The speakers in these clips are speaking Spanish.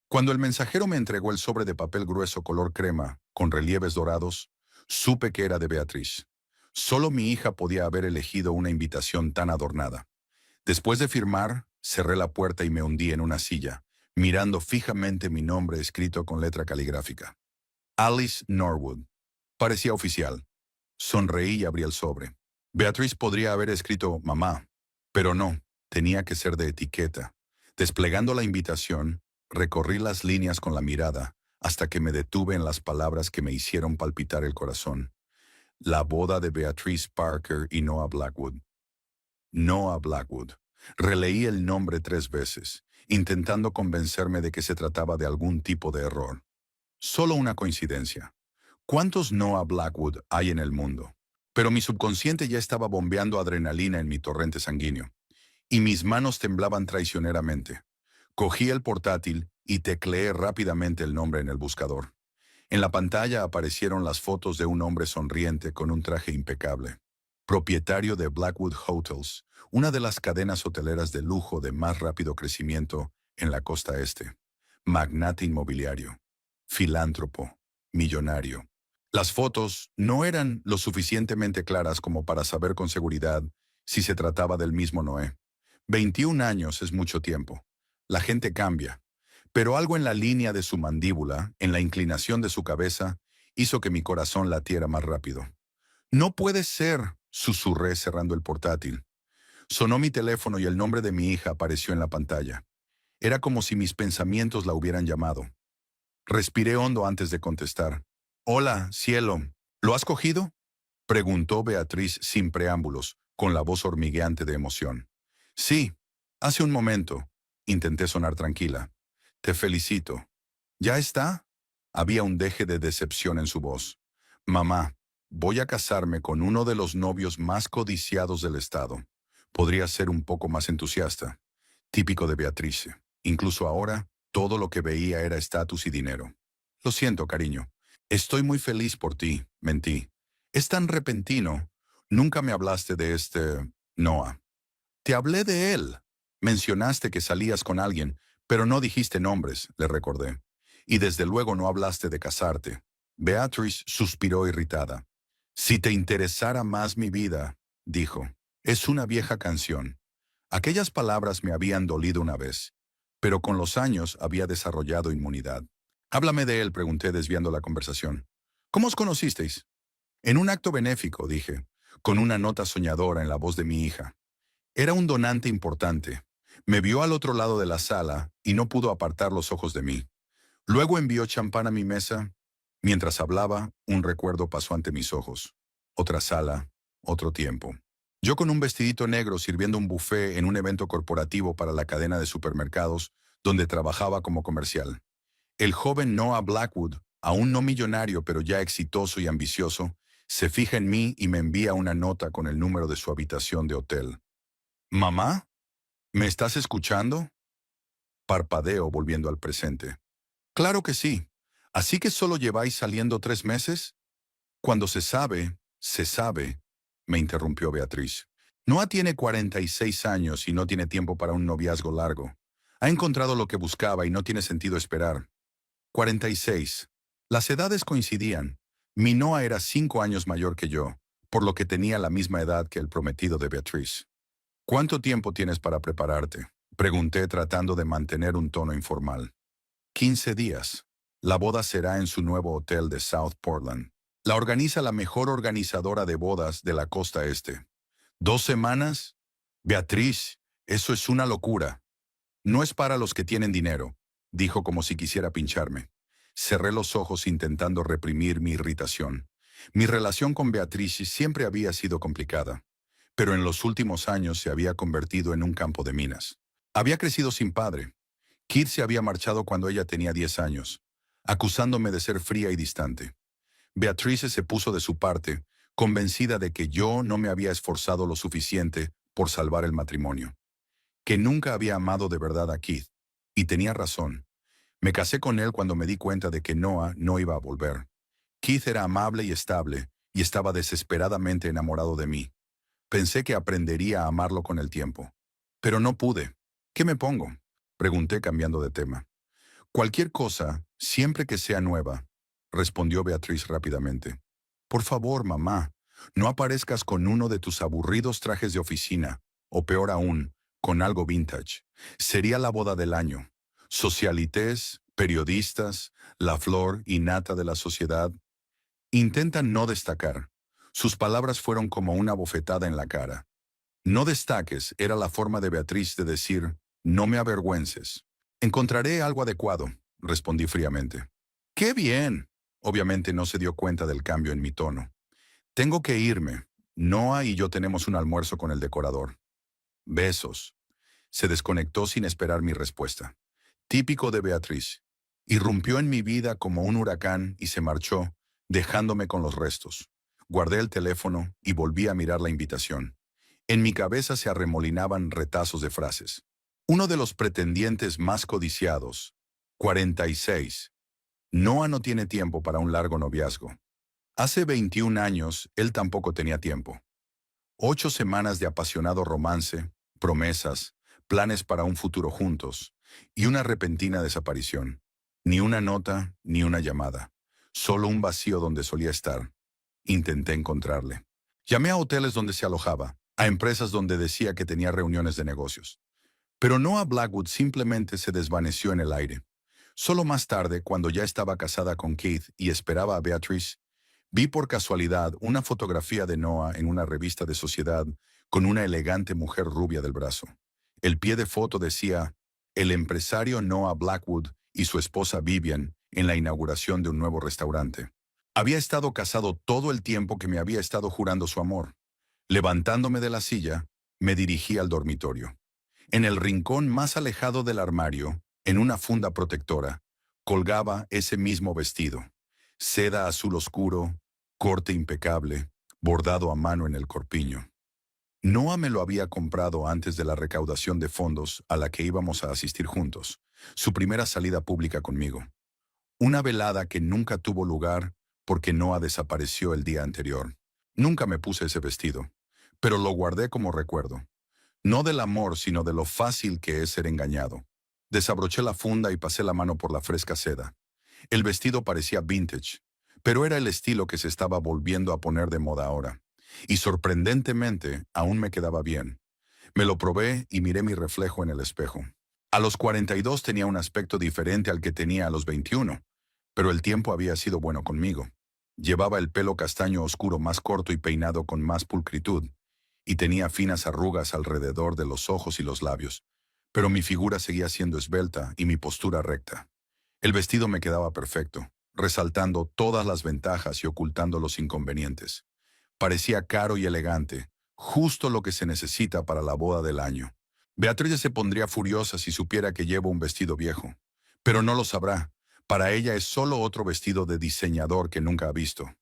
Cuando el mensajero me entregó el sobre de papel grueso color crema, con relieves dorados, supe que era de Beatriz. Solo mi hija podía haber elegido una invitación tan adornada. Después de firmar, cerré la puerta y me hundí en una silla, mirando fijamente mi nombre escrito con letra caligráfica. Alice Norwood. Parecía oficial. Sonreí y abrí el sobre. Beatriz podría haber escrito mamá, pero no, tenía que ser de etiqueta. Desplegando la invitación, recorrí las líneas con la mirada hasta que me detuve en las palabras que me hicieron palpitar el corazón. La boda de Beatriz Parker y Noah Blackwood. Noah Blackwood. Releí el nombre 3 veces, intentando convencerme de que se trataba de algún tipo de error. Solo una coincidencia. ¿Cuántos Noah Blackwood hay en el mundo? Pero mi subconsciente ya estaba bombeando adrenalina en mi torrente sanguíneo, y mis manos temblaban traicioneramente. Cogí el portátil y tecleé rápidamente el nombre en el buscador. En la pantalla aparecieron las fotos de un hombre sonriente con un traje impecable. Propietario de Blackwood Hotels, una de las cadenas hoteleras de lujo de más rápido crecimiento en la costa este. Magnate inmobiliario. Filántropo. Millonario. Las fotos no eran lo suficientemente claras como para saber con seguridad si se trataba del mismo Noé. 21 años es mucho tiempo. La gente cambia. Pero algo en la línea de su mandíbula, en la inclinación de su cabeza, hizo que mi corazón latiera más rápido. No puede ser, susurré cerrando el portátil. Sonó mi teléfono y el nombre de mi hija apareció en la pantalla. Era como si mis pensamientos la hubieran llamado. Respiré hondo antes de contestar. Hola, cielo. ¿Lo has cogido? Preguntó Beatriz sin preámbulos, con la voz hormigueante de emoción. Sí, hace un momento. Intenté sonar tranquila. Te felicito. ¿Ya está? Había un deje de decepción en su voz. Mamá, voy a casarme con uno de los novios más codiciados del estado. Podría ser un poco más entusiasta. Típico de Beatriz. Incluso ahora, todo lo que veía era estatus y dinero. Lo siento, cariño. Estoy muy feliz por ti, mentí. Es tan repentino. Nunca me hablaste de Noah. Te hablé de él. Mencionaste que salías con alguien, pero no dijiste nombres, le recordé. Y desde luego no hablaste de casarte. Beatriz suspiró irritada. Si te interesara más mi vida, dijo, es una vieja canción. Aquellas palabras me habían dolido una vez, pero con los años había desarrollado inmunidad. Háblame de él, pregunté desviando la conversación. ¿Cómo os conocisteis? En un acto benéfico, dije, con una nota soñadora en la voz de mi hija. Era un donante importante. Me vio al otro lado de la sala y no pudo apartar los ojos de mí. Luego envió champán a mi mesa. Mientras hablaba, un recuerdo pasó ante mis ojos. Otra sala, otro tiempo. Yo con un vestidito negro sirviendo un buffet en un evento corporativo para la cadena de supermercados donde trabajaba como comercial. El joven Noah Blackwood, aún no millonario pero ya exitoso y ambicioso, se fija en mí y me envía una nota con el número de su habitación de hotel. ¿Mamá? ¿Me estás escuchando? Parpadeo volviendo al presente. Claro que sí. ¿Así que solo lleváis saliendo 3 meses? Cuando se sabe, me interrumpió Beatriz. Noah tiene 46 años y no tiene tiempo para un noviazgo largo. Ha encontrado lo que buscaba y no tiene sentido esperar. 46. Las edades coincidían. Mi Noah era 5 años mayor que yo, por lo que tenía la misma edad que el prometido de Beatriz. ¿Cuánto tiempo tienes para prepararte? Pregunté tratando de mantener un tono informal. 15 días. La boda será en su nuevo hotel de South Portland. La organiza la mejor organizadora de bodas de la costa este. ¿2 semanas? Beatriz, eso es una locura. No es para los que tienen dinero, dijo como si quisiera pincharme. Cerré los ojos intentando reprimir mi irritación. Mi relación con Beatriz siempre había sido complicada, pero en los últimos años se había convertido en un campo de minas. Había crecido sin padre. Kid se había marchado cuando ella tenía 10 años, acusándome de ser fría y distante. Beatrice se puso de su parte, convencida de que yo no me había esforzado lo suficiente por salvar el matrimonio, que nunca había amado de verdad a Keith, y tenía razón. Me casé con él cuando me di cuenta de que Noah no iba a volver. Keith era amable y estable, y estaba desesperadamente enamorado de mí. Pensé que aprendería a amarlo con el tiempo. Pero no pude. ¿Qué me pongo? Pregunté cambiando de tema. Cualquier cosa, siempre que sea nueva, respondió Beatriz rápidamente. Por favor, mamá, no aparezcas con uno de tus aburridos trajes de oficina, o peor aún, con algo vintage. Sería la boda del año. Socialites, periodistas, la flor y nata de la sociedad. Intenta no destacar. Sus palabras fueron como una bofetada en la cara. No destaques era la forma de Beatriz de decir, no me avergüences. Encontraré algo adecuado, respondí fríamente. ¡Qué bien! Obviamente no se dio cuenta del cambio en mi tono. Tengo que irme. Noah y yo tenemos un almuerzo con el decorador. Besos. Se desconectó sin esperar mi respuesta. Típico de Beatriz. Irrumpió en mi vida como un huracán y se marchó, dejándome con los restos. Guardé el teléfono y volví a mirar la invitación. En mi cabeza se arremolinaban retazos de frases. Uno de los pretendientes más codiciados. 46. Noah no tiene tiempo para un largo noviazgo. Hace 21 años, él tampoco tenía tiempo. 8 semanas de apasionado romance, promesas, planes para un futuro juntos, y una repentina desaparición. Ni una nota, ni una llamada. Solo un vacío donde solía estar. Intenté encontrarle. Llamé a hoteles donde se alojaba, a empresas donde decía que tenía reuniones de negocios. Pero Noah Blackwood simplemente se desvaneció en el aire. Solo más tarde, cuando ya estaba casada con Keith y esperaba a Beatrice, vi por casualidad una fotografía de Noah en una revista de sociedad con una elegante mujer rubia del brazo. El pie de foto decía, el empresario Noah Blackwood y su esposa Vivian en la inauguración de un nuevo restaurante. Había estado casado todo el tiempo que me había estado jurando su amor. Levantándome de la silla, me dirigí al dormitorio. En el rincón más alejado del armario, en una funda protectora, colgaba ese mismo vestido. Seda azul oscuro, corte impecable, bordado a mano en el corpiño. Noah me lo había comprado antes de la recaudación de fondos a la que íbamos a asistir juntos, su primera salida pública conmigo. Una velada que nunca tuvo lugar porque Noah desapareció el día anterior. Nunca me puse ese vestido, pero lo guardé como recuerdo. No del amor, sino de lo fácil que es ser engañado. Desabroché la funda y pasé la mano por la fresca seda. El vestido parecía vintage, pero era el estilo que se estaba volviendo a poner de moda ahora. Y sorprendentemente, aún me quedaba bien. Me lo probé y miré mi reflejo en el espejo. A los 42 tenía un aspecto diferente al que tenía a los 21, pero el tiempo había sido bueno conmigo. Llevaba el pelo castaño oscuro más corto y peinado con más pulcritud, y tenía finas arrugas alrededor de los ojos y los labios, pero mi figura seguía siendo esbelta y mi postura recta. El vestido me quedaba perfecto, resaltando todas las ventajas y ocultando los inconvenientes. Parecía caro y elegante, justo lo que se necesita para la boda del año. Beatriz se pondría furiosa si supiera que llevo un vestido viejo, pero no lo sabrá. Para ella es solo otro vestido de diseñador que nunca ha visto.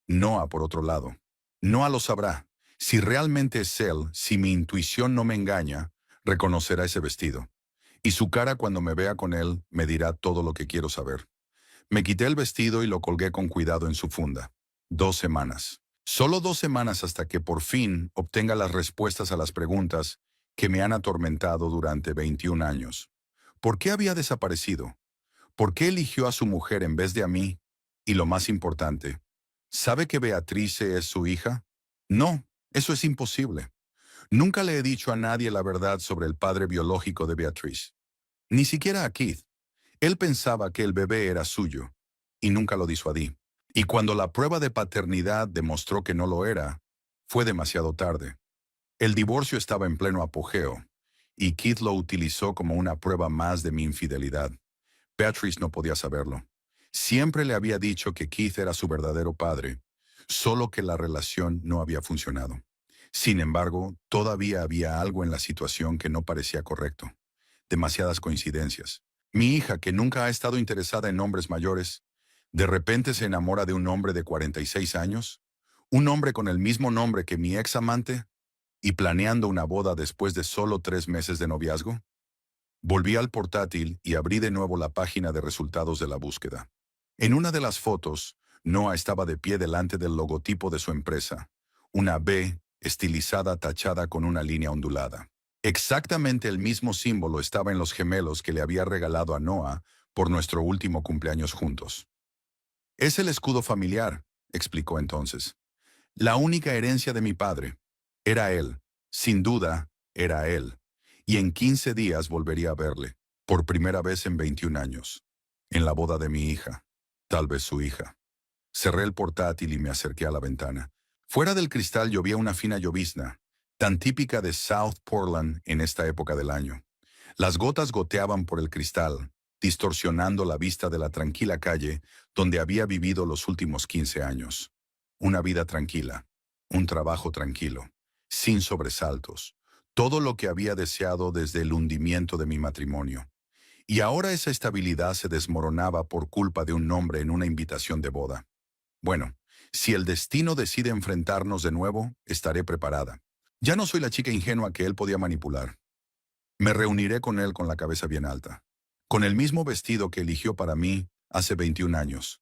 Noah, por otro lado. Noah lo sabrá. Si realmente es él, si mi intuición no me engaña, reconocerá ese vestido. Y su cara cuando me vea con él me dirá todo lo que quiero saber. Me quité el vestido y lo colgué con cuidado en su funda. 2 semanas. Solo 2 semanas hasta que por fin obtenga las respuestas a las preguntas que me han atormentado durante 21 años. ¿Por qué había desaparecido? ¿Por qué eligió a su mujer en vez de a mí? Y lo más importante, ¿sabe que Beatrice es su hija? No, eso es imposible. Nunca le he dicho a nadie la verdad sobre el padre biológico de Beatrice. Ni siquiera a Keith. Él pensaba que el bebé era suyo, y nunca lo disuadí. Y cuando la prueba de paternidad demostró que no lo era, fue demasiado tarde. El divorcio estaba en pleno apogeo, y Keith lo utilizó como una prueba más de mi infidelidad. Beatrice no podía saberlo. Siempre le había dicho que Keith era su verdadero padre, solo que la relación no había funcionado. Sin embargo, todavía había algo en la situación que no parecía correcto. Demasiadas coincidencias. Mi hija, que nunca ha estado interesada en hombres mayores, de repente se enamora de un hombre de 46 años, un hombre con el mismo nombre que mi ex amante, y planeando una boda después de solo 3 meses de noviazgo. Volví al portátil y abrí de nuevo la página de resultados de la búsqueda. En una de las fotos, Noah estaba de pie delante del logotipo de su empresa, una B estilizada tachada con una línea ondulada. Exactamente el mismo símbolo estaba en los gemelos que le había regalado a Noah por nuestro último cumpleaños juntos. Es el escudo familiar, explicó entonces. La única herencia de mi padre. Era él. Sin duda, era él. Y en 15 días volvería a verle, por primera vez en 21 años. En la boda de mi hija. Tal vez su hija. Cerré el portátil y me acerqué a la ventana. Fuera del cristal llovía una fina llovizna, tan típica de South Portland en esta época del año. Las gotas goteaban por el cristal, distorsionando la vista de la tranquila calle donde había vivido los últimos 15 años. Una vida tranquila, un trabajo tranquilo, sin sobresaltos, todo lo que había deseado desde el hundimiento de mi matrimonio. Y ahora esa estabilidad se desmoronaba por culpa de un nombre en una invitación de boda. Bueno, si el destino decide enfrentarnos de nuevo, estaré preparada. Ya no soy la chica ingenua que él podía manipular. Me reuniré con él con la cabeza bien alta, con el mismo vestido que eligió para mí hace 21 años,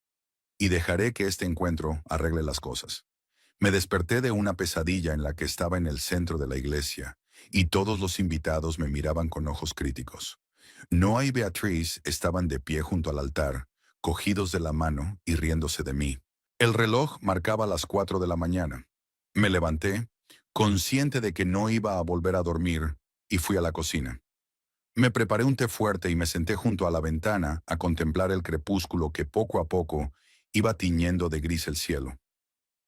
y dejaré que este encuentro arregle las cosas. Me desperté de una pesadilla en la que estaba en el centro de la iglesia, y todos los invitados me miraban con ojos críticos. Noah y Beatriz estaban de pie junto al altar, cogidos de la mano y riéndose de mí. El reloj marcaba las 4 de la mañana. Me levanté, consciente de que no iba a volver a dormir, y fui a la cocina. Me preparé un té fuerte y me senté junto a la ventana a contemplar el crepúsculo que poco a poco iba tiñendo de gris el cielo.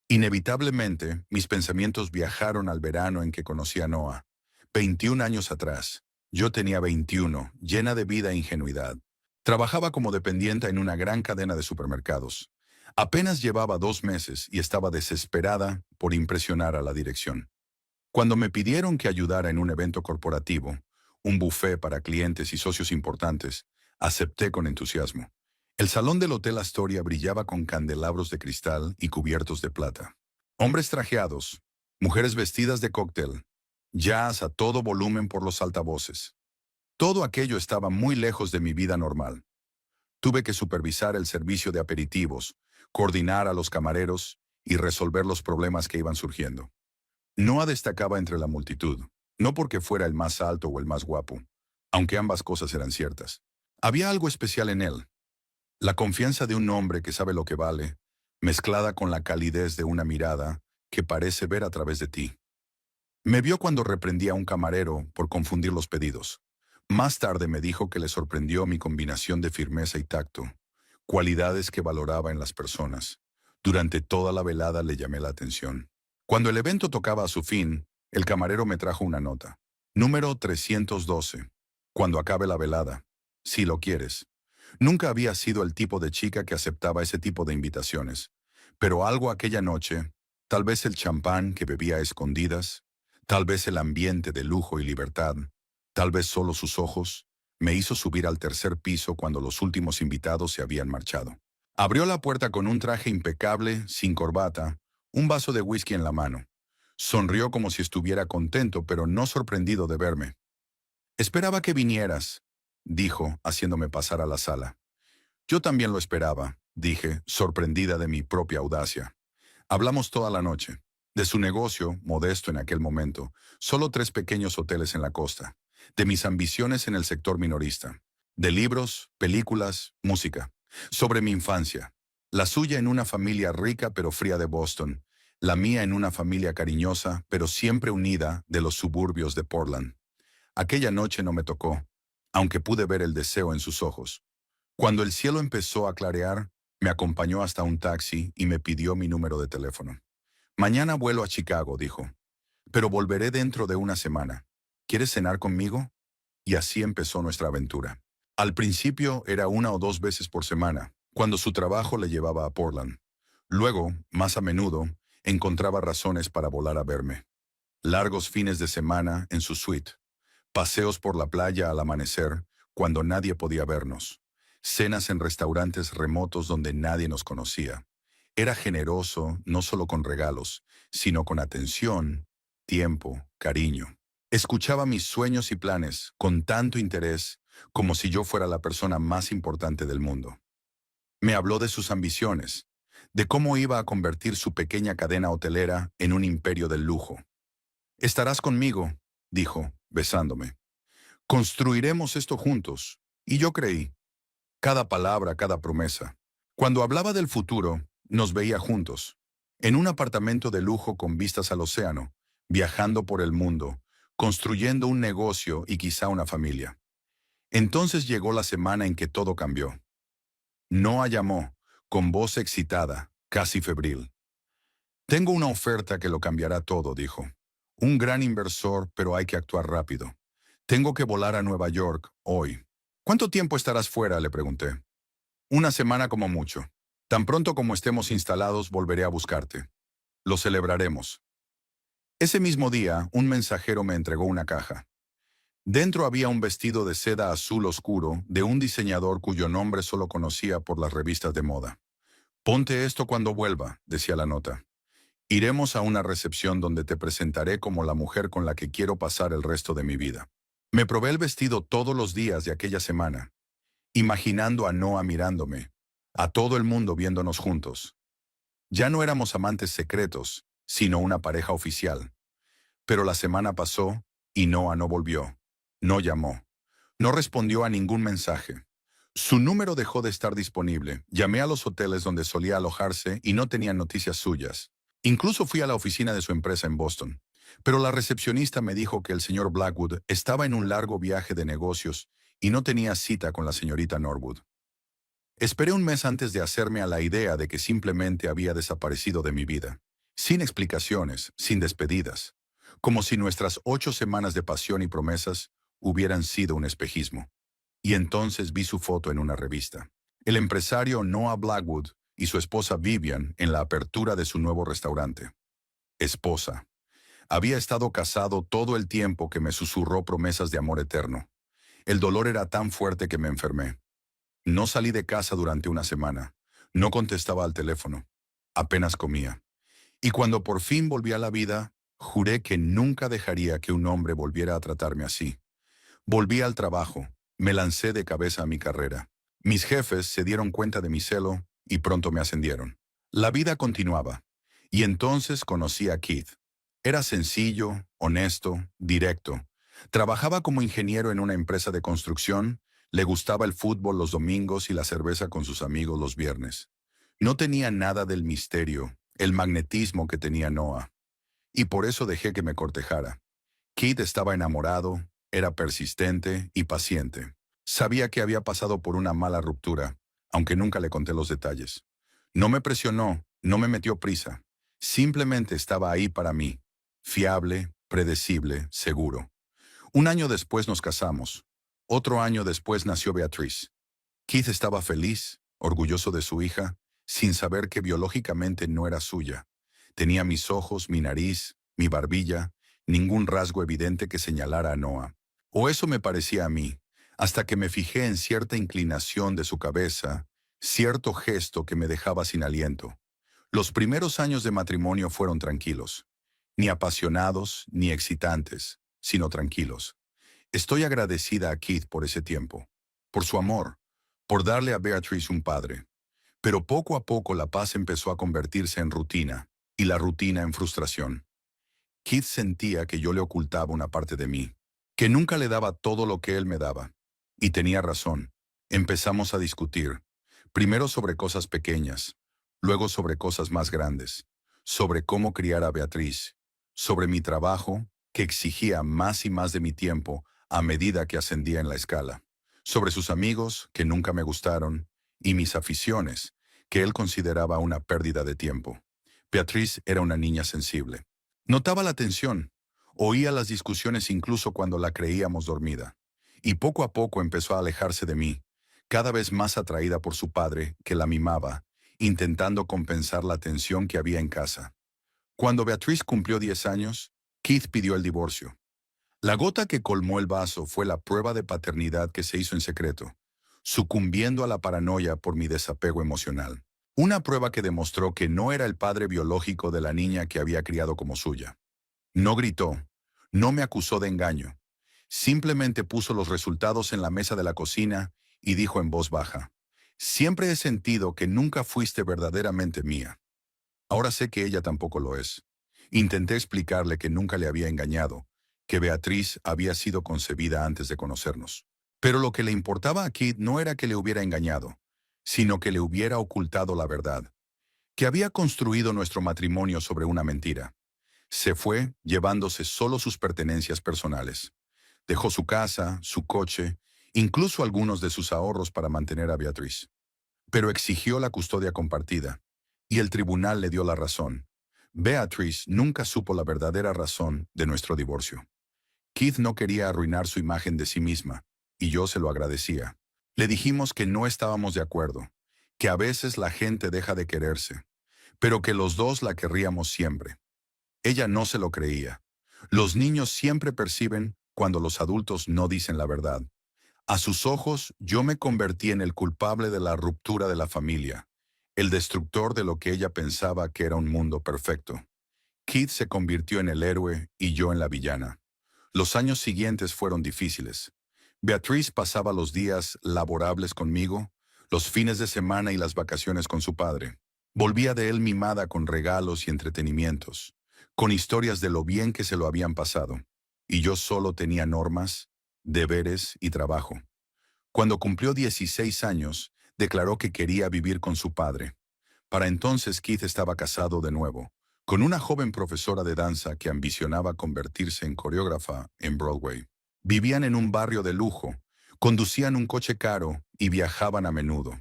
Inevitablemente, mis pensamientos viajaron al verano en que conocí a Noah. 21 años atrás. Yo tenía 21, llena de vida e ingenuidad. Trabajaba como dependiente en una gran cadena de supermercados. Apenas llevaba 2 meses y estaba desesperada por impresionar a la dirección. Cuando me pidieron que ayudara en un evento corporativo, un buffet para clientes y socios importantes, acepté con entusiasmo. El salón del Hotel Astoria brillaba con candelabros de cristal y cubiertos de plata. Hombres trajeados, mujeres vestidas de cóctel, jazz a todo volumen por los altavoces. Todo aquello estaba muy lejos de mi vida normal. Tuve que supervisar el servicio de aperitivos, coordinar a los camareros y resolver los problemas que iban surgiendo. Noah destacaba entre la multitud, no porque fuera el más alto o el más guapo, aunque ambas cosas eran ciertas. Había algo especial en él, la confianza de un hombre que sabe lo que vale, mezclada con la calidez de una mirada que parece ver a través de ti. Me vio cuando reprendí a un camarero por confundir los pedidos. Más tarde me dijo que le sorprendió mi combinación de firmeza y tacto, cualidades que valoraba en las personas. Durante toda la velada le llamé la atención. Cuando el evento tocaba a su fin, el camarero me trajo una nota. Número 312. Cuando acabe la velada, si lo quieres. Nunca había sido el tipo de chica que aceptaba ese tipo de invitaciones, pero algo aquella noche, tal vez el champán que bebía a escondidas, tal vez el ambiente de lujo y libertad, tal vez solo sus ojos, me hizo subir al tercer piso cuando los últimos invitados se habían marchado. Abrió la puerta con un traje impecable, sin corbata, un vaso de whisky en la mano. Sonrió como si estuviera contento, pero no sorprendido de verme. «Esperaba que vinieras», dijo, haciéndome pasar a la sala. Yo también lo esperaba, dije, sorprendida de mi propia audacia. Hablamos toda la noche. De su negocio, modesto en aquel momento, solo 3 pequeños hoteles en la costa. De mis ambiciones en el sector minorista. De libros, películas, música. Sobre mi infancia. La suya en una familia rica pero fría de Boston. La mía en una familia cariñosa pero siempre unida de los suburbios de Portland. Aquella noche no me tocó, aunque pude ver el deseo en sus ojos. Cuando el cielo empezó a clarear, me acompañó hasta un taxi y me pidió mi número de teléfono. «Mañana vuelo a Chicago», dijo, «pero volveré dentro de una semana. ¿Quieres cenar conmigo?» Y así empezó nuestra aventura. Al principio era 1 o 2 veces por semana, cuando su trabajo le llevaba a Portland. Luego, más a menudo, encontraba razones para volar a verme. Largos fines de semana en su suite. Paseos por la playa al amanecer, cuando nadie podía vernos. Cenas en restaurantes remotos donde nadie nos conocía. Era generoso no solo con regalos, sino con atención, tiempo, cariño. Escuchaba mis sueños y planes con tanto interés como si yo fuera la persona más importante del mundo. Me habló de sus ambiciones, de cómo iba a convertir su pequeña cadena hotelera en un imperio del lujo. «Estarás conmigo», dijo, besándome. «Construiremos esto juntos». Y yo creí. cada palabra, cada promesa. Cuando hablaba del futuro, nos veía juntos, en un apartamento de lujo con vistas al océano, viajando por el mundo, construyendo un negocio y quizá una familia. Entonces llegó la semana en que todo cambió. Noah llamó, con voz excitada, casi febril. Tengo una oferta que lo cambiará todo, dijo. Un gran inversor, pero hay que actuar rápido. Tengo que volar a Nueva York hoy. ¿Cuánto tiempo estarás fuera?, le pregunté. Una semana como mucho. Tan pronto como estemos instalados, volveré a buscarte. Lo celebraremos. Ese mismo día, un mensajero me entregó una caja. Dentro había un vestido de seda azul oscuro de un diseñador cuyo nombre solo conocía por las revistas de moda. Ponte esto cuando vuelva, decía la nota. Iremos a una recepción donde te presentaré como la mujer con la que quiero pasar el resto de mi vida. Me probé el vestido todos los días de aquella semana, imaginando a Noah mirándome, a todo el mundo viéndonos juntos. Ya no éramos amantes secretos, sino una pareja oficial. Pero la semana pasó y Noah no volvió. No llamó. No respondió a ningún mensaje. Su número dejó de estar disponible. Llamé a los hoteles donde solía alojarse y no tenían noticias suyas. Incluso fui a la oficina de su empresa en Boston. Pero la recepcionista me dijo que el señor Blackwood estaba en un largo viaje de negocios y no tenía cita con la señorita Norwood. Esperé un mes antes de hacerme a la idea de que simplemente había desaparecido de mi vida. Sin explicaciones, sin despedidas. Como si nuestras 8 semanas de pasión y promesas hubieran sido un espejismo. Y entonces vi su foto en una revista. El empresario Noah Blackwood y su esposa Vivian en la apertura de su nuevo restaurante. Esposa. Había estado casado todo el tiempo que me susurró promesas de amor eterno. El dolor era tan fuerte que me enfermé. No salí de casa durante una semana. No contestaba al teléfono. Apenas comía. Y cuando por fin volví a la vida, juré que nunca dejaría que un hombre volviera a tratarme así. Volví al trabajo. Me lancé de cabeza a mi carrera. Mis jefes se dieron cuenta de mi celo y pronto me ascendieron. La vida continuaba. Y entonces conocí a Keith. Era sencillo, honesto, directo. Trabajaba como ingeniero en una empresa de construcción. Le gustaba el fútbol los domingos y la cerveza con sus amigos los viernes. No tenía nada del misterio, el magnetismo que tenía Noah. Y por eso dejé que me cortejara. Keith estaba enamorado, era persistente y paciente. Sabía que había pasado por una mala ruptura, aunque nunca le conté los detalles. No me presionó, no me metió prisa. Simplemente estaba ahí para mí. Fiable, predecible, seguro. Un año después nos casamos. Otro año después nació Beatriz. Keith estaba feliz, orgulloso de su hija, sin saber que biológicamente no era suya. Tenía mis ojos, mi nariz, mi barbilla, ningún rasgo evidente que señalara a Noah. O eso me parecía a mí, hasta que me fijé en cierta inclinación de su cabeza, cierto gesto que me dejaba sin aliento. Los primeros años de matrimonio fueron tranquilos. Ni apasionados, ni excitantes, sino tranquilos. Estoy agradecida a Keith por ese tiempo, por su amor, por darle a Beatriz un padre. Pero poco a poco la paz empezó a convertirse en rutina, y la rutina en frustración. Keith sentía que yo le ocultaba una parte de mí, que nunca le daba todo lo que él me daba. Y tenía razón. Empezamos a discutir, primero sobre cosas pequeñas, luego sobre cosas más grandes, sobre cómo criar a Beatriz, sobre mi trabajo, que exigía más y más de mi tiempo a medida que ascendía en la escala, sobre sus amigos, que nunca me gustaron, y mis aficiones, que él consideraba una pérdida de tiempo. Beatriz era una niña sensible. Notaba la tensión, oía las discusiones incluso cuando la creíamos dormida, y poco a poco empezó a alejarse de mí, cada vez más atraída por su padre, que la mimaba, intentando compensar la tensión que había en casa. Cuando Beatriz cumplió 10 años, Keith pidió el divorcio. La gota que colmó el vaso fue la prueba de paternidad que se hizo en secreto, sucumbiendo a la paranoia por mi desapego emocional. Una prueba que demostró que no era el padre biológico de la niña que había criado como suya. No gritó, no me acusó de engaño. Simplemente puso los resultados en la mesa de la cocina y dijo en voz baja: «Siempre he sentido que nunca fuiste verdaderamente mía. Ahora sé que ella tampoco lo es». Intenté explicarle que nunca le había engañado, que Beatriz había sido concebida antes de conocernos. Pero lo que le importaba a Keith no era que le hubiera engañado, sino que le hubiera ocultado la verdad, que había construido nuestro matrimonio sobre una mentira. Se fue llevándose solo sus pertenencias personales. Dejó su casa, su coche, incluso algunos de sus ahorros para mantener a Beatriz. Pero exigió la custodia compartida, y el tribunal le dio la razón. Beatriz nunca supo la verdadera razón de nuestro divorcio. Keith no quería arruinar su imagen de sí misma, y yo se lo agradecía. Le dijimos que no estábamos de acuerdo, que a veces la gente deja de quererse, pero que los dos la querríamos siempre. Ella no se lo creía. Los niños siempre perciben cuando los adultos no dicen la verdad. A sus ojos, yo me convertí en el culpable de la ruptura de la familia, el destructor de lo que ella pensaba que era un mundo perfecto. Keith se convirtió en el héroe y yo en la villana. Los años siguientes fueron difíciles. Beatriz pasaba los días laborables conmigo, los fines de semana y las vacaciones con su padre. Volvía de él mimada con regalos y entretenimientos, con historias de lo bien que se lo habían pasado. Y yo solo tenía normas, deberes y trabajo. Cuando cumplió 16 años, declaró que quería vivir con su padre. Para entonces Keith estaba casado de nuevo, con una joven profesora de danza que ambicionaba convertirse en coreógrafa en Broadway. Vivían en un barrio de lujo, conducían un coche caro y viajaban a menudo.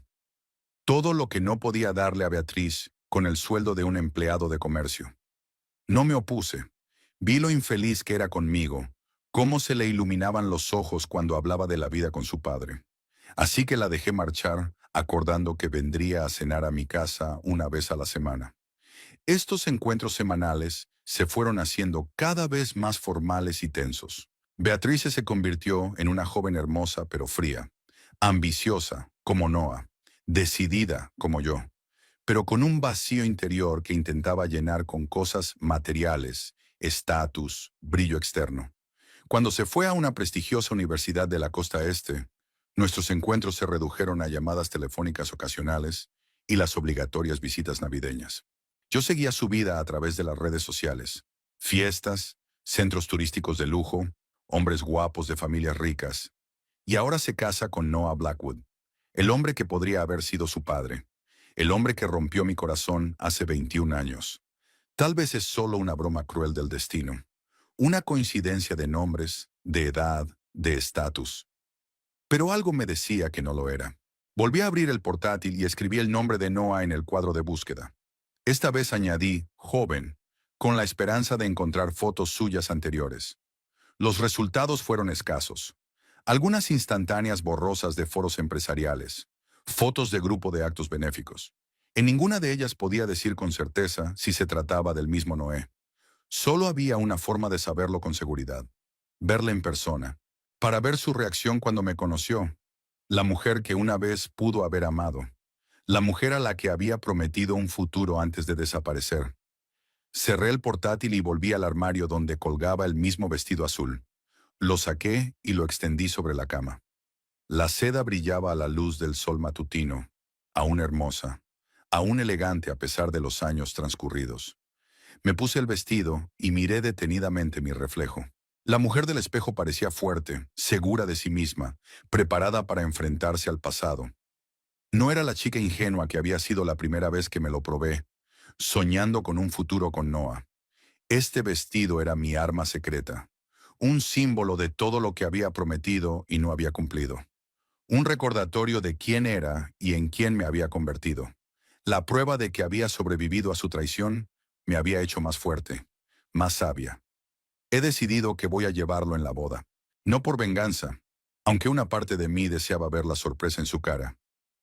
Todo lo que no podía darle a Beatriz con el sueldo de un empleado de comercio. No me opuse. Vi lo infeliz que era conmigo, cómo se le iluminaban los ojos cuando hablaba de la vida con su padre. Así que la dejé marchar, acordando que vendría a cenar a mi casa una vez a la semana. Estos encuentros semanales se fueron haciendo cada vez más formales y tensos. Beatriz se convirtió en una joven hermosa pero fría, ambiciosa como Noah, decidida como yo, pero con un vacío interior que intentaba llenar con cosas materiales, estatus, brillo externo. Cuando se fue a una prestigiosa universidad de la costa este, nuestros encuentros se redujeron a llamadas telefónicas ocasionales y las obligatorias visitas navideñas. Yo seguía su vida a través de las redes sociales, fiestas, centros turísticos de lujo, hombres guapos de familias ricas, y ahora se casa con Noah Blackwood, el hombre que podría haber sido su padre, el hombre que rompió mi corazón hace 21 años. Tal vez es solo una broma cruel del destino, una coincidencia de nombres, de edad, de estatus. Pero algo me decía que no lo era. Volví a abrir el portátil y escribí el nombre de Noah en el cuadro de búsqueda. Esta vez añadí joven, con la esperanza de encontrar fotos suyas anteriores. Los resultados fueron escasos. Algunas instantáneas borrosas de foros empresariales, fotos de grupo de actos benéficos. En ninguna de ellas podía decir con certeza si se trataba del mismo Noé. Solo había una forma de saberlo con seguridad: verla en persona, para ver su reacción cuando me conoció. La mujer que una vez pudo haber amado. La mujer a la que había prometido un futuro antes de desaparecer. Cerré el portátil y volví al armario donde colgaba el mismo vestido azul. Lo saqué y lo extendí sobre la cama. La seda brillaba a la luz del sol matutino, aún hermosa, aún elegante a pesar de los años transcurridos. Me puse el vestido y miré detenidamente mi reflejo. La mujer del espejo parecía fuerte, segura de sí misma, preparada para enfrentarse al pasado. No era la chica ingenua que había sido la primera vez que me lo probé, soñando con un futuro con Noah. Este vestido era mi arma secreta, un símbolo de todo lo que había prometido y no había cumplido. Un recordatorio de quién era y en quién me había convertido. La prueba de que había sobrevivido a su traición me había hecho más fuerte, más sabia. He decidido que voy a llevarlo en la boda. No por venganza, aunque una parte de mí deseaba ver la sorpresa en su cara,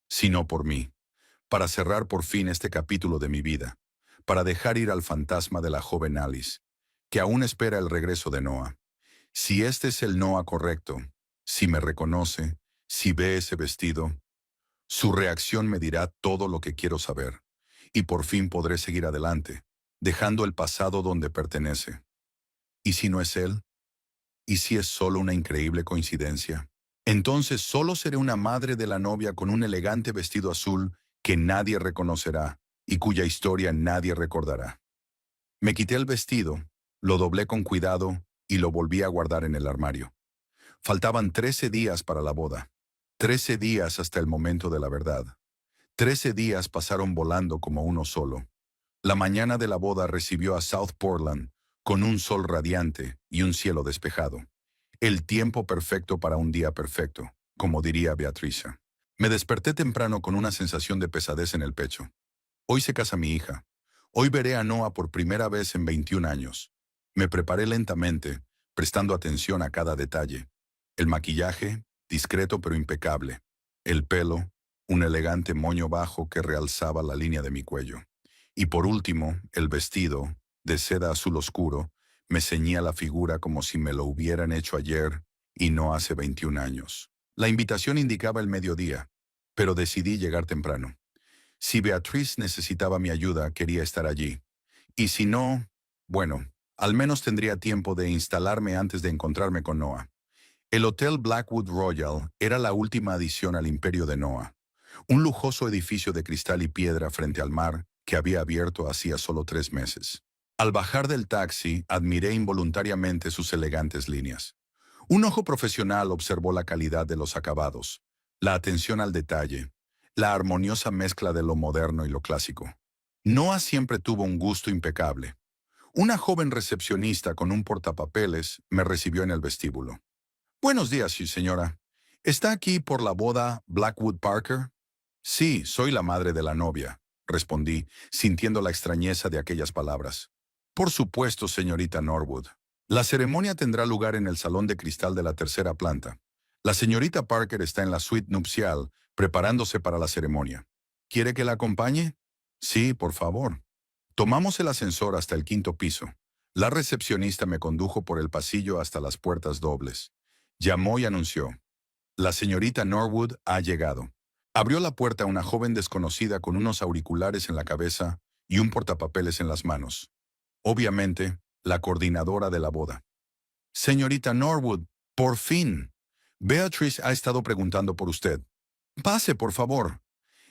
sino por mí, para cerrar por fin este capítulo de mi vida, para dejar ir al fantasma de la joven Alice, que aún espera el regreso de Noah. Si este es el Noah correcto, si me reconoce, si ve ese vestido, su reacción me dirá todo lo que quiero saber, y por fin podré seguir adelante, dejando el pasado donde pertenece. ¿Y si no es él? ¿Y si es solo una increíble coincidencia? Entonces solo seré una madre de la novia con un elegante vestido azul que nadie reconocerá y cuya historia nadie recordará. Me quité el vestido, lo doblé con cuidado y lo volví a guardar en el armario. Faltaban 13 días para la boda. 13 días hasta el momento de la verdad. 13 días pasaron volando como uno solo. La mañana de la boda recibió a South Portland con un sol radiante y un cielo despejado. El tiempo perfecto para un día perfecto, como diría Beatriza. Me desperté temprano con una sensación de pesadez en el pecho. Hoy se casa mi hija. Hoy veré a Noah por primera vez en 21 años. Me preparé lentamente, prestando atención a cada detalle. El maquillaje, discreto pero impecable. El pelo, un elegante moño bajo que realzaba la línea de mi cuello. Y por último, el vestido, de seda azul oscuro, me ceñía la figura como si me lo hubieran hecho ayer y no hace 21 años. La invitación indicaba el mediodía, pero decidí llegar temprano. Si Beatriz necesitaba mi ayuda, quería estar allí. Y si no, bueno, al menos tendría tiempo de instalarme antes de encontrarme con Noah. El Hotel Blackwood Royal era la última adición al imperio de Noah, un lujoso edificio de cristal y piedra frente al mar que había abierto hacía solo 3 meses. Al bajar del taxi, admiré involuntariamente sus elegantes líneas. Un ojo profesional observó la calidad de los acabados, la atención al detalle, la armoniosa mezcla de lo moderno y lo clásico. Noah siempre tuvo un gusto impecable. Una joven recepcionista con un portapapeles me recibió en el vestíbulo. Buenos días, sí, señora. ¿Está aquí por la boda Blackwood Parker? Sí, soy la madre de la novia, respondí, sintiendo la extrañeza de aquellas palabras. Por supuesto, señorita Norwood. La ceremonia tendrá lugar en el salón de cristal de la tercera planta. La señorita Parker está en la suite nupcial, preparándose para la ceremonia. ¿Quiere que la acompañe? Sí, por favor. Tomamos el ascensor hasta el 5.º piso. La recepcionista me condujo por el pasillo hasta las puertas dobles. Llamó y anunció: la señorita Norwood ha llegado. Abrió la puerta una joven desconocida con unos auriculares en la cabeza y un portapapeles en las manos. Obviamente, la coordinadora de la boda. Señorita Norwood, por fin. Beatrice ha estado preguntando por usted. Pase, por favor.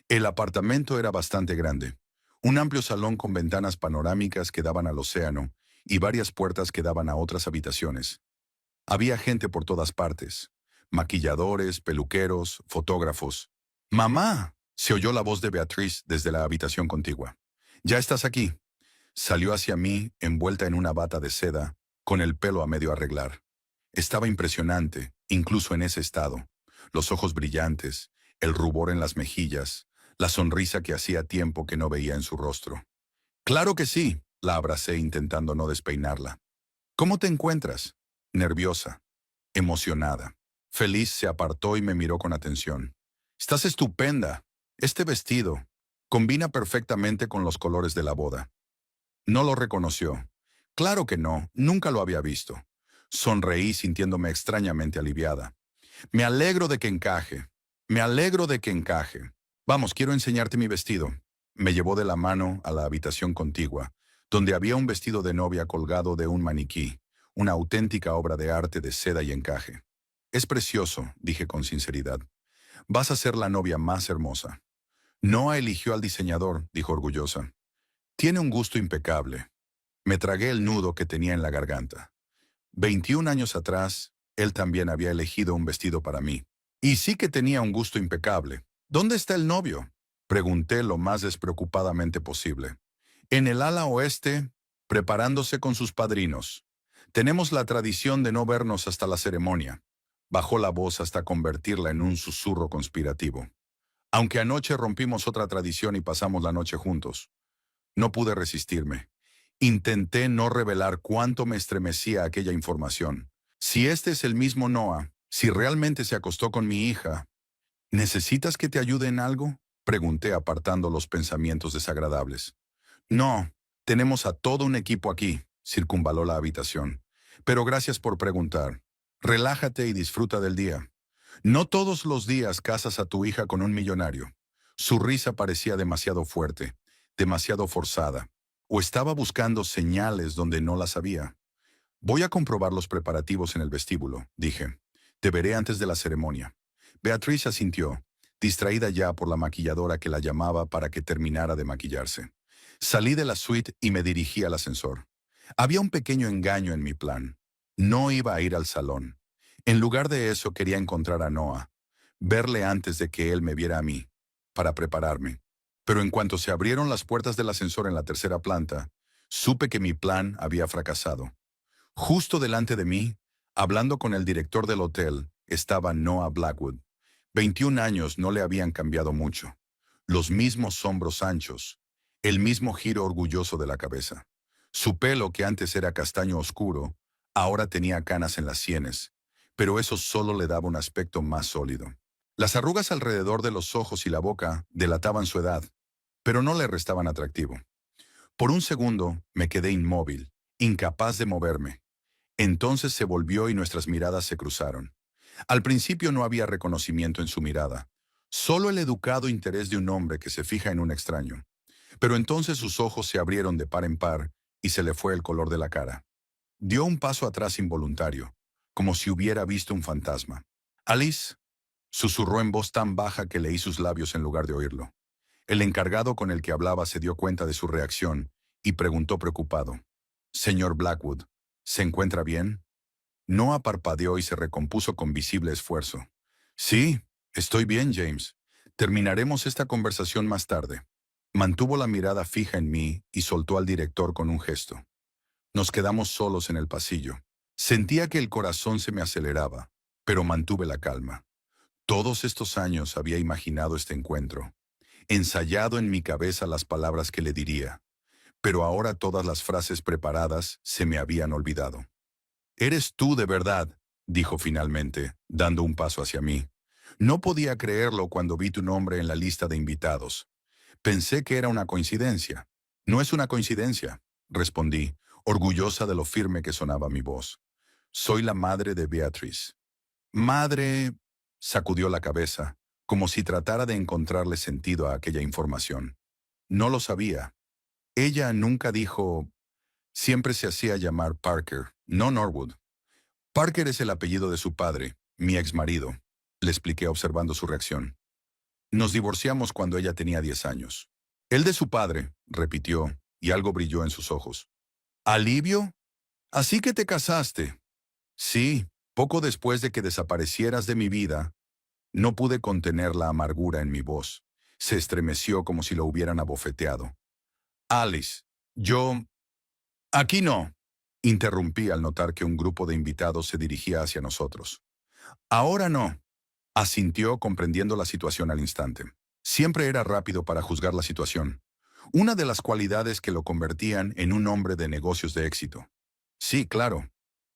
El apartamento era bastante grande. Un amplio salón con ventanas panorámicas que daban al océano y varias puertas que daban a otras habitaciones. Había gente por todas partes. Maquilladores, peluqueros, fotógrafos. ¡Mamá!, se oyó la voz de Beatriz desde la habitación contigua. «Ya estás aquí». Salió hacia mí, envuelta en una bata de seda, con el pelo a medio arreglar. Estaba impresionante, incluso en ese estado. Los ojos brillantes, el rubor en las mejillas, la sonrisa que hacía tiempo que no veía en su rostro. «Claro que sí», la abracé intentando no despeinarla. «¿Cómo te encuentras?» Nerviosa, emocionada. Feliz se apartó y me miró con atención. «Estás estupenda. Este vestido combina perfectamente con los colores de la boda». No lo reconoció. Claro que no, nunca lo había visto. Sonreí sintiéndome extrañamente aliviada. «Me alegro de que encaje. Me alegro de que encaje. Vamos, quiero enseñarte mi vestido». Me llevó de la mano a la habitación contigua, donde había un vestido de novia colgado de un maniquí, una auténtica obra de arte de seda y encaje. «Es precioso», dije con sinceridad. «Vas a ser la novia más hermosa». «Noah eligió al diseñador», dijo orgullosa. «Tiene un gusto impecable». Me tragué el nudo que tenía en la garganta. 21 años atrás, él también había elegido un vestido para mí. Y sí que tenía un gusto impecable. «¿Dónde está el novio?», pregunté lo más despreocupadamente posible. «En el ala oeste, preparándose con sus padrinos. Tenemos la tradición de no vernos hasta la ceremonia». Bajó la voz hasta convertirla en un susurro conspirativo. «Aunque anoche rompimos otra tradición y pasamos la noche juntos». No pude resistirme. Intenté no revelar cuánto me estremecía aquella información. Si este es el mismo Noah, si realmente se acostó con mi hija. «¿Necesitas que te ayude en algo?», pregunté apartando los pensamientos desagradables. «No, tenemos a todo un equipo aquí», circunvaló la habitación. «Pero gracias por preguntar. Relájate y disfruta del día. No todos los días casas a tu hija con un millonario». Su risa parecía demasiado fuerte, demasiado forzada, o estaba buscando señales donde no las había. «Voy a comprobar los preparativos en el vestíbulo», dije. «Te veré antes de la ceremonia». Beatriz asintió, distraída ya por la maquilladora que la llamaba para que terminara de maquillarse. Salí de la suite y me dirigí al ascensor. Había un pequeño engaño en mi plan. No iba a ir al salón. En lugar de eso, quería encontrar a Noah, verle antes de que él me viera a mí, para prepararme. Pero en cuanto se abrieron las puertas del ascensor en la tercera planta, supe que mi plan había fracasado. Justo delante de mí, hablando con el director del hotel, estaba Noah Blackwood. 21 años no le habían cambiado mucho. Los mismos hombros anchos, el mismo giro orgulloso de la cabeza. Su pelo, que antes era castaño oscuro, ahora tenía canas en las sienes, pero eso solo le daba un aspecto más sólido. Las arrugas alrededor de los ojos y la boca delataban su edad, pero no le restaban atractivo. Por un segundo me quedé inmóvil, incapaz de moverme. Entonces se volvió y nuestras miradas se cruzaron. Al principio no había reconocimiento en su mirada, solo el educado interés de un hombre que se fija en un extraño. Pero entonces sus ojos se abrieron de par en par y se le fue el color de la cara. Dio un paso atrás involuntario, como si hubiera visto un fantasma. «Alice», susurró en voz tan baja que leí sus labios en lugar de oírlo. El encargado con el que hablaba se dio cuenta de su reacción y preguntó preocupado: «Señor Blackwood, ¿se encuentra bien?». Noah parpadeó y se recompuso con visible esfuerzo. «Sí, estoy bien, James. Terminaremos esta conversación más tarde». Mantuvo la mirada fija en mí y soltó al director con un gesto. Nos quedamos solos en el pasillo. Sentía que el corazón se me aceleraba, pero mantuve la calma. Todos estos años había imaginado este encuentro, ensayado en mi cabeza las palabras que le diría, pero ahora todas las frases preparadas se me habían olvidado. «Eres tú de verdad», dijo finalmente, dando un paso hacia mí. No podía creerlo cuando vi tu nombre en la lista de invitados. Pensé que era una coincidencia. «No es una coincidencia», respondí, orgullosa de lo firme que sonaba mi voz. «Soy la madre de Beatrice». «Madre», sacudió la cabeza, como si tratara de encontrarle sentido a aquella información. No lo sabía. Ella nunca dijo. Siempre se hacía llamar Parker, no Norwood. «Parker es el apellido de su padre, mi exmarido», le expliqué observando su reacción. «Nos divorciamos cuando ella tenía 10 años». «El de su padre», repitió, y algo brilló en sus ojos. «¿Alivio? Así que te casaste». «Sí, poco después de que desaparecieras de mi vida». No pude contener la amargura en mi voz. Se estremeció como si lo hubieran abofeteado. «Alice, yo. Aquí no», interrumpí al notar que un grupo de invitados se dirigía hacia nosotros. «Ahora no», asintió comprendiendo la situación al instante. Siempre era rápido para juzgar la situación, una de las cualidades que lo convertían en un hombre de negocios de éxito. «Sí, claro.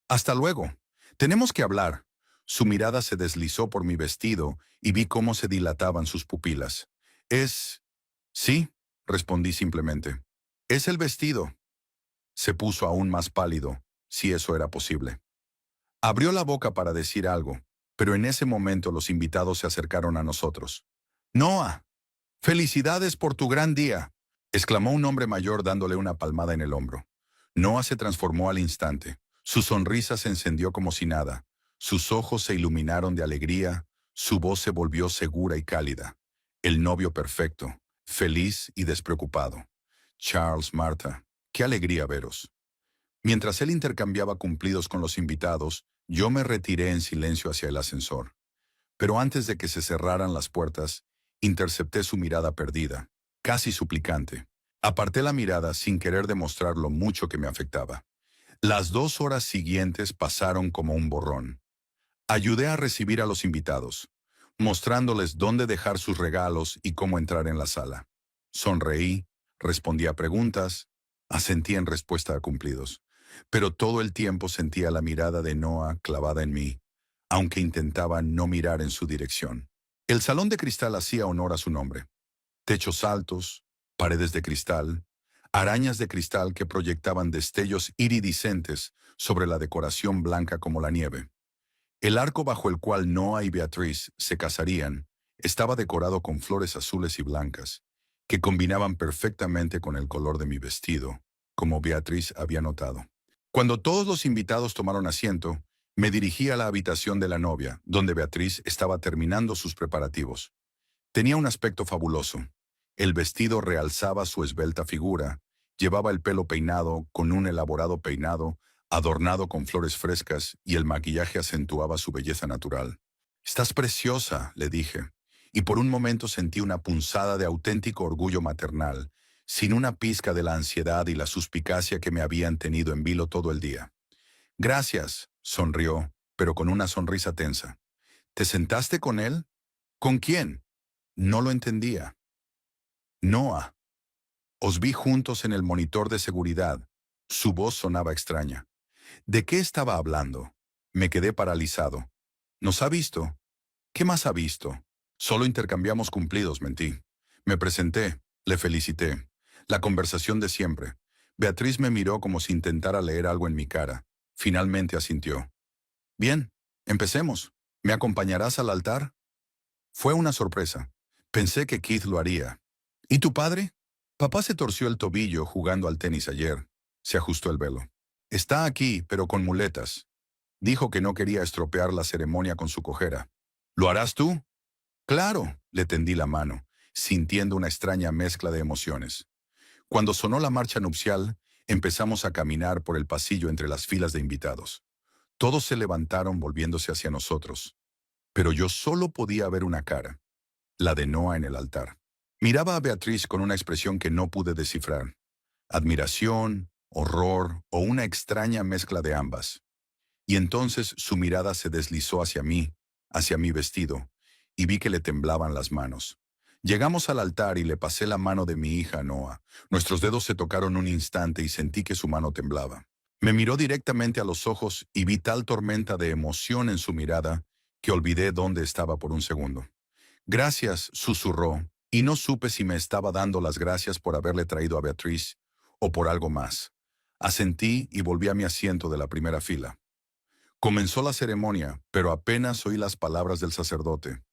Hasta luego. Tenemos que hablar». Su mirada se deslizó por mi vestido y vi cómo se dilataban sus pupilas. «Es. Sí», respondí simplemente. «Es el vestido». Se puso aún más pálido, si eso era posible. Abrió la boca para decir algo, pero en ese momento los invitados se acercaron a nosotros. «Noah, felicidades por tu gran día», exclamó un hombre mayor dándole una palmada en el hombro. Noah se transformó al instante. Su sonrisa se encendió como si nada. Sus ojos se iluminaron de alegría. Su voz se volvió segura y cálida. El novio perfecto, feliz y despreocupado. «Charles, Martha, qué alegría veros». Mientras él intercambiaba cumplidos con los invitados, yo me retiré en silencio hacia el ascensor. Pero antes de que se cerraran las puertas, intercepté su mirada perdida, casi suplicante. Aparté la mirada sin querer demostrar lo mucho que me afectaba. Las 2 horas siguientes pasaron como un borrón. Ayudé a recibir a los invitados, mostrándoles dónde dejar sus regalos y cómo entrar en la sala. Sonreí, respondí a preguntas, asentí en respuesta a cumplidos. Pero todo el tiempo sentía la mirada de Noah clavada en mí, aunque intentaba no mirar en su dirección. El salón de cristal hacía honor a su nombre. Techos altos, paredes de cristal, arañas de cristal que proyectaban destellos iridiscentes sobre la decoración blanca como la nieve. El arco bajo el cual Noah y Beatrice se casarían estaba decorado con flores azules y blancas, que combinaban perfectamente con el color de mi vestido, como Beatrice había notado. Cuando todos los invitados tomaron asiento, me dirigí a la habitación de la novia, donde Beatriz estaba terminando sus preparativos. Tenía un aspecto fabuloso. El vestido realzaba su esbelta figura, llevaba el pelo peinado con un elaborado peinado adornado con flores frescas y el maquillaje acentuaba su belleza natural. «Estás preciosa», le dije, y por un momento sentí una punzada de auténtico orgullo maternal, sin una pizca de la ansiedad y la suspicacia que me habían tenido en vilo todo el día. «Gracias», sonrió, pero con una sonrisa tensa. «¿Te sentaste con él? ¿Con quién?» No lo entendía. «Noah. Os vi juntos en el monitor de seguridad». Su voz sonaba extraña. ¿De qué estaba hablando? Me quedé paralizado. ¿Nos ha visto? ¿Qué más ha visto? Solo intercambiamos cumplidos, mentí. Me presenté, le felicité. La conversación de siempre. Beatriz me miró como si intentara leer algo en mi cara. Finalmente asintió. «Bien, empecemos. ¿Me acompañarás al altar?» Fue una sorpresa. Pensé que Keith lo haría. «¿Y tu padre?» Papá se torció el tobillo jugando al tenis ayer. Se ajustó el velo. «Está aquí, pero con muletas. Dijo que no quería estropear la ceremonia con su cojera». «¿Lo harás tú?» «Claro», le tendí la mano, sintiendo una extraña mezcla de emociones. Cuando sonó la marcha nupcial, empezamos a caminar por el pasillo entre las filas de invitados. Todos se levantaron volviéndose hacia nosotros. Pero yo solo podía ver una cara, la de Noah en el altar. Miraba a Beatriz con una expresión que no pude descifrar. Admiración, horror o una extraña mezcla de ambas. Y entonces su mirada se deslizó hacia mí, hacia mi vestido, y vi que le temblaban las manos. Llegamos al altar y le pasé la mano de mi hija a Noah. Nuestros dedos se tocaron un instante y sentí que su mano temblaba. Me miró directamente a los ojos y vi tal tormenta de emoción en su mirada que olvidé dónde estaba por un segundo. «Gracias», susurró, y no supe si me estaba dando las gracias por haberle traído a Beatriz o por algo más. Asentí y volví a mi asiento de la primera fila. Comenzó la ceremonia, pero apenas oí las palabras del sacerdote.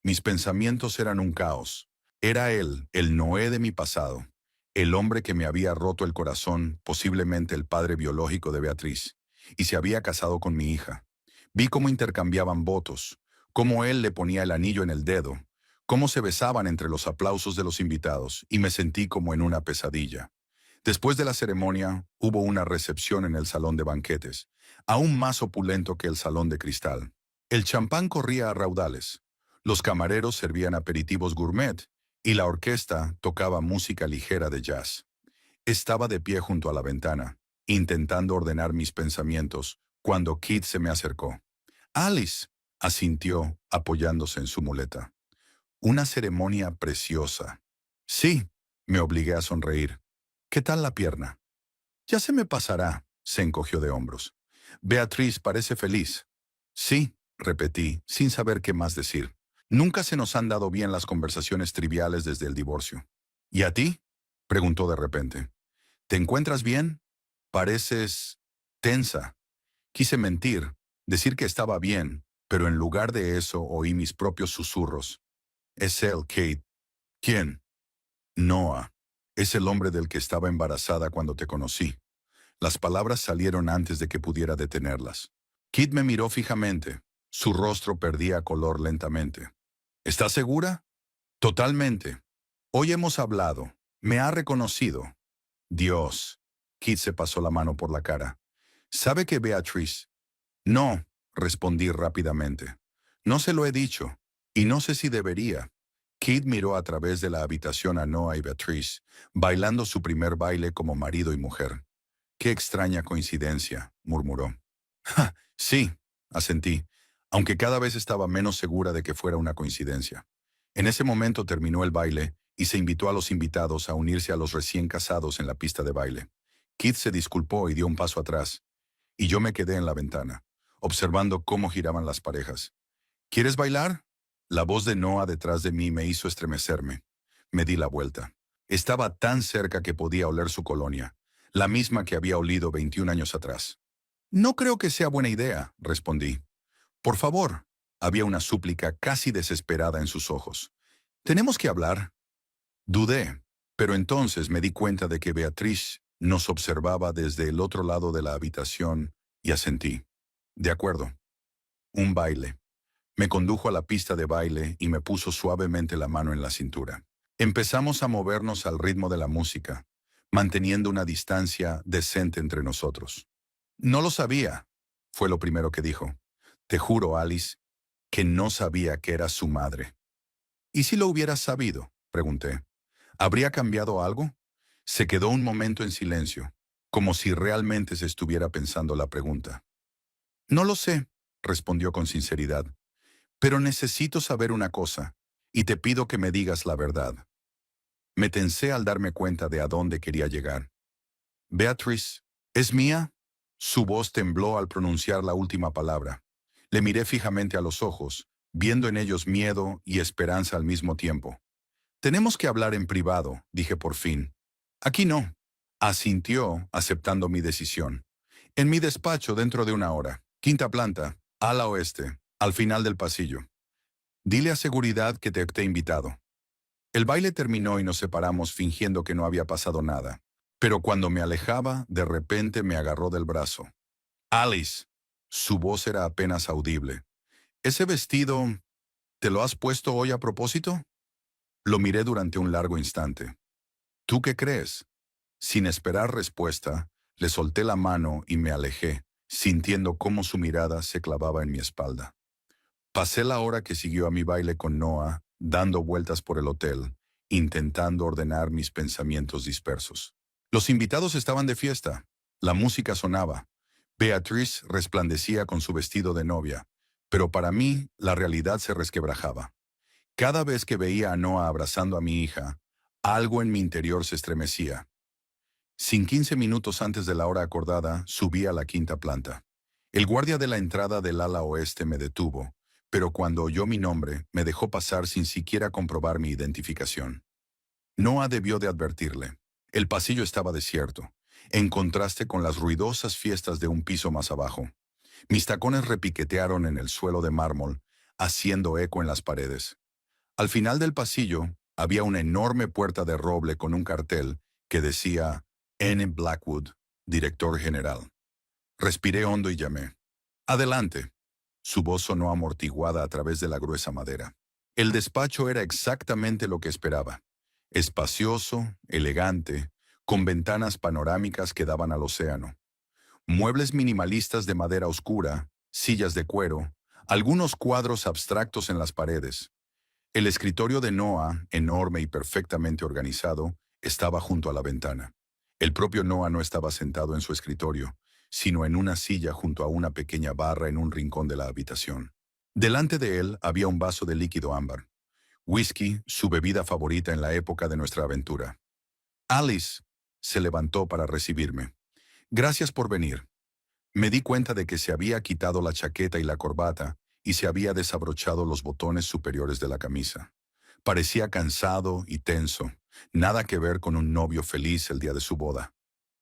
Mis pensamientos eran un caos. Era él, el Noé de mi pasado, el hombre que me había roto el corazón, posiblemente el padre biológico de Beatriz, y se había casado con mi hija. Vi cómo intercambiaban votos, cómo él le ponía el anillo en el dedo, cómo se besaban entre los aplausos de los invitados, y me sentí como en una pesadilla. Después de la ceremonia, hubo una recepción en el salón de banquetes, aún más opulento que el salón de cristal. El champán corría a raudales. Los camareros servían aperitivos gourmet y la orquesta tocaba música ligera de jazz. Estaba de pie junto a la ventana, intentando ordenar mis pensamientos, cuando Keith se me acercó. «Alice», asintió, apoyándose en su muleta. «Una ceremonia preciosa». «Sí», me obligué a sonreír. «¿Qué tal la pierna?» «Ya se me pasará», se encogió de hombros. «Beatriz parece feliz». «Sí», repetí, sin saber qué más decir. Nunca se nos han dado bien las conversaciones triviales desde el divorcio. «¿Y a ti?», preguntó de repente. «¿Te encuentras bien? Pareces tensa». Quise mentir, decir que estaba bien, pero en lugar de eso oí mis propios susurros. «Es él, Kate». «¿Quién?» «Noah. Es el hombre del que estaba embarazada cuando te conocí». Las palabras salieron antes de que pudiera detenerlas. Kate me miró fijamente. Su rostro perdía color lentamente. «¿Estás segura?» «Totalmente. Hoy hemos hablado. Me ha reconocido». «Dios». Kate se pasó la mano por la cara. «¿Sabe que Beatriz?» «No», respondí rápidamente. «No se lo he dicho. Y no sé si debería». Kate miró a través de la habitación a Noah y Beatriz, bailando su primer baile como marido y mujer. «Qué extraña coincidencia», murmuró. «Ja, sí», asentí, aunque cada vez estaba menos segura de que fuera una coincidencia. En ese momento terminó el baile y se invitó a los invitados a unirse a los recién casados en la pista de baile. Keith se disculpó y dio un paso atrás, y yo me quedé en la ventana, observando cómo giraban las parejas. «¿Quieres bailar?» La voz de Noah detrás de mí me hizo estremecerme. Me di la vuelta. Estaba tan cerca que podía oler su colonia, la misma que había olido 21 años atrás. «No creo que sea buena idea», respondí. «Por favor», había una súplica casi desesperada en sus ojos. «Tenemos que hablar». Dudé, pero entonces me di cuenta de que Beatriz nos observaba desde el otro lado de la habitación y asentí. «De acuerdo». Un baile. Me condujo a la pista de baile y me puso suavemente la mano en la cintura. Empezamos a movernos al ritmo de la música, manteniendo una distancia decente entre nosotros. No lo sabía, fue lo primero que dijo. Te juro, Alice, que no sabía que era su madre. ¿Y si lo hubieras sabido? Pregunté. ¿Habría cambiado algo? Se quedó un momento en silencio, como si realmente se estuviera pensando la pregunta. No lo sé, respondió con sinceridad, pero necesito saber una cosa, y te pido que me digas la verdad. Me tensé al darme cuenta de a dónde quería llegar. Beatrice, ¿es mía? Su voz tembló al pronunciar la última palabra. Le miré fijamente a los ojos, viendo en ellos miedo y esperanza al mismo tiempo. Tenemos que hablar en privado, dije por fin. Aquí no. Asintió, aceptando mi decisión. En mi despacho dentro de una hora. Quinta planta, ala oeste, al final del pasillo. Dile a seguridad que te he invitado. El baile terminó y nos separamos fingiendo que no había pasado nada. Pero cuando me alejaba, de repente me agarró del brazo. Alice. Su voz era apenas audible. ¿Ese vestido, te lo has puesto hoy a propósito? Lo miré durante un largo instante. ¿Tú qué crees? Sin esperar respuesta, le solté la mano y me alejé, sintiendo cómo su mirada se clavaba en mi espalda. Pasé la hora que siguió a mi baile con Noah, dando vueltas por el hotel, intentando ordenar mis pensamientos dispersos. Los invitados estaban de fiesta. La música sonaba. Beatrice resplandecía con su vestido de novia, pero para mí la realidad se resquebrajaba. Cada vez que veía a Noah abrazando a mi hija, algo en mi interior se estremecía. Sin 15 minutos antes de la hora acordada, subí a la quinta planta. El guardia de la entrada del ala oeste me detuvo, pero cuando oyó mi nombre, me dejó pasar sin siquiera comprobar mi identificación. Noah debió de advertirle. El pasillo estaba desierto, en contraste con las ruidosas fiestas de un piso más abajo. Mis tacones repiquetearon en el suelo de mármol, haciendo eco en las paredes. Al final del pasillo había una enorme puerta de roble con un cartel que decía N. Blackwood, director general. Respiré hondo y llamé. Adelante. Su voz sonó amortiguada a través de la gruesa madera. El despacho era exactamente lo que esperaba. Espacioso, elegante, con ventanas panorámicas que daban al océano. Muebles minimalistas de madera oscura, sillas de cuero, algunos cuadros abstractos en las paredes. El escritorio de Noah, enorme y perfectamente organizado, estaba junto a la ventana. El propio Noah no estaba sentado en su escritorio, sino en una silla junto a una pequeña barra en un rincón de la habitación. Delante de él había un vaso de líquido ámbar. Whisky, su bebida favorita en la época de nuestra aventura. Alice se levantó para recibirme. Gracias por venir. Me di cuenta de que se había quitado la chaqueta y la corbata y se había desabrochado los botones superiores de la camisa. Parecía cansado y tenso, nada que ver con un novio feliz el día de su boda.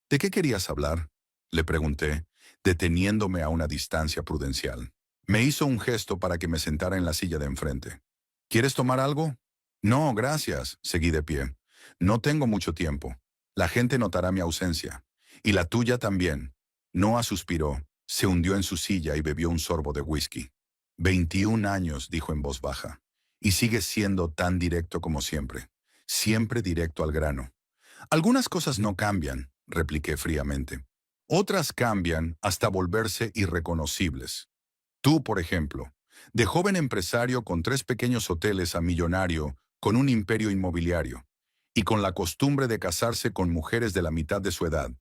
¿De qué querías hablar?, le pregunté, deteniéndome a una distancia prudencial. Me hizo un gesto para que me sentara en la silla de enfrente. ¿Quieres tomar algo? No, gracias, seguí de pie. No tengo mucho tiempo. La gente notará mi ausencia. Y la tuya también. Noah suspiró, se hundió en su silla y bebió un sorbo de whisky. 21 años, dijo en voz baja. Y sigues siendo tan directo como siempre. Siempre directo al grano. Algunas cosas no cambian, repliqué fríamente. Otras cambian hasta volverse irreconocibles. Tú, por ejemplo, de joven empresario con 3 pequeños hoteles a millonario con un imperio inmobiliario y con la costumbre de casarse con mujeres de la mitad de su edad.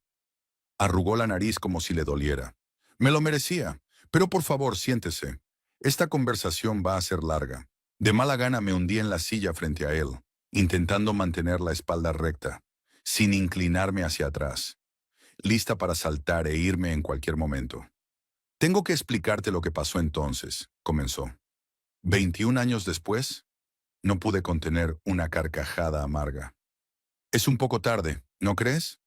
Arrugó la nariz como si le doliera. Me lo merecía, pero por favor siéntese. Esta conversación va a ser larga. De mala gana me hundí en la silla frente a él, intentando mantener la espalda recta, sin inclinarme hacia atrás, lista para saltar e irme en cualquier momento. Tengo que explicarte lo que pasó entonces, comenzó. 21 años después, no pude contener una carcajada amarga. Es un poco tarde, ¿no crees?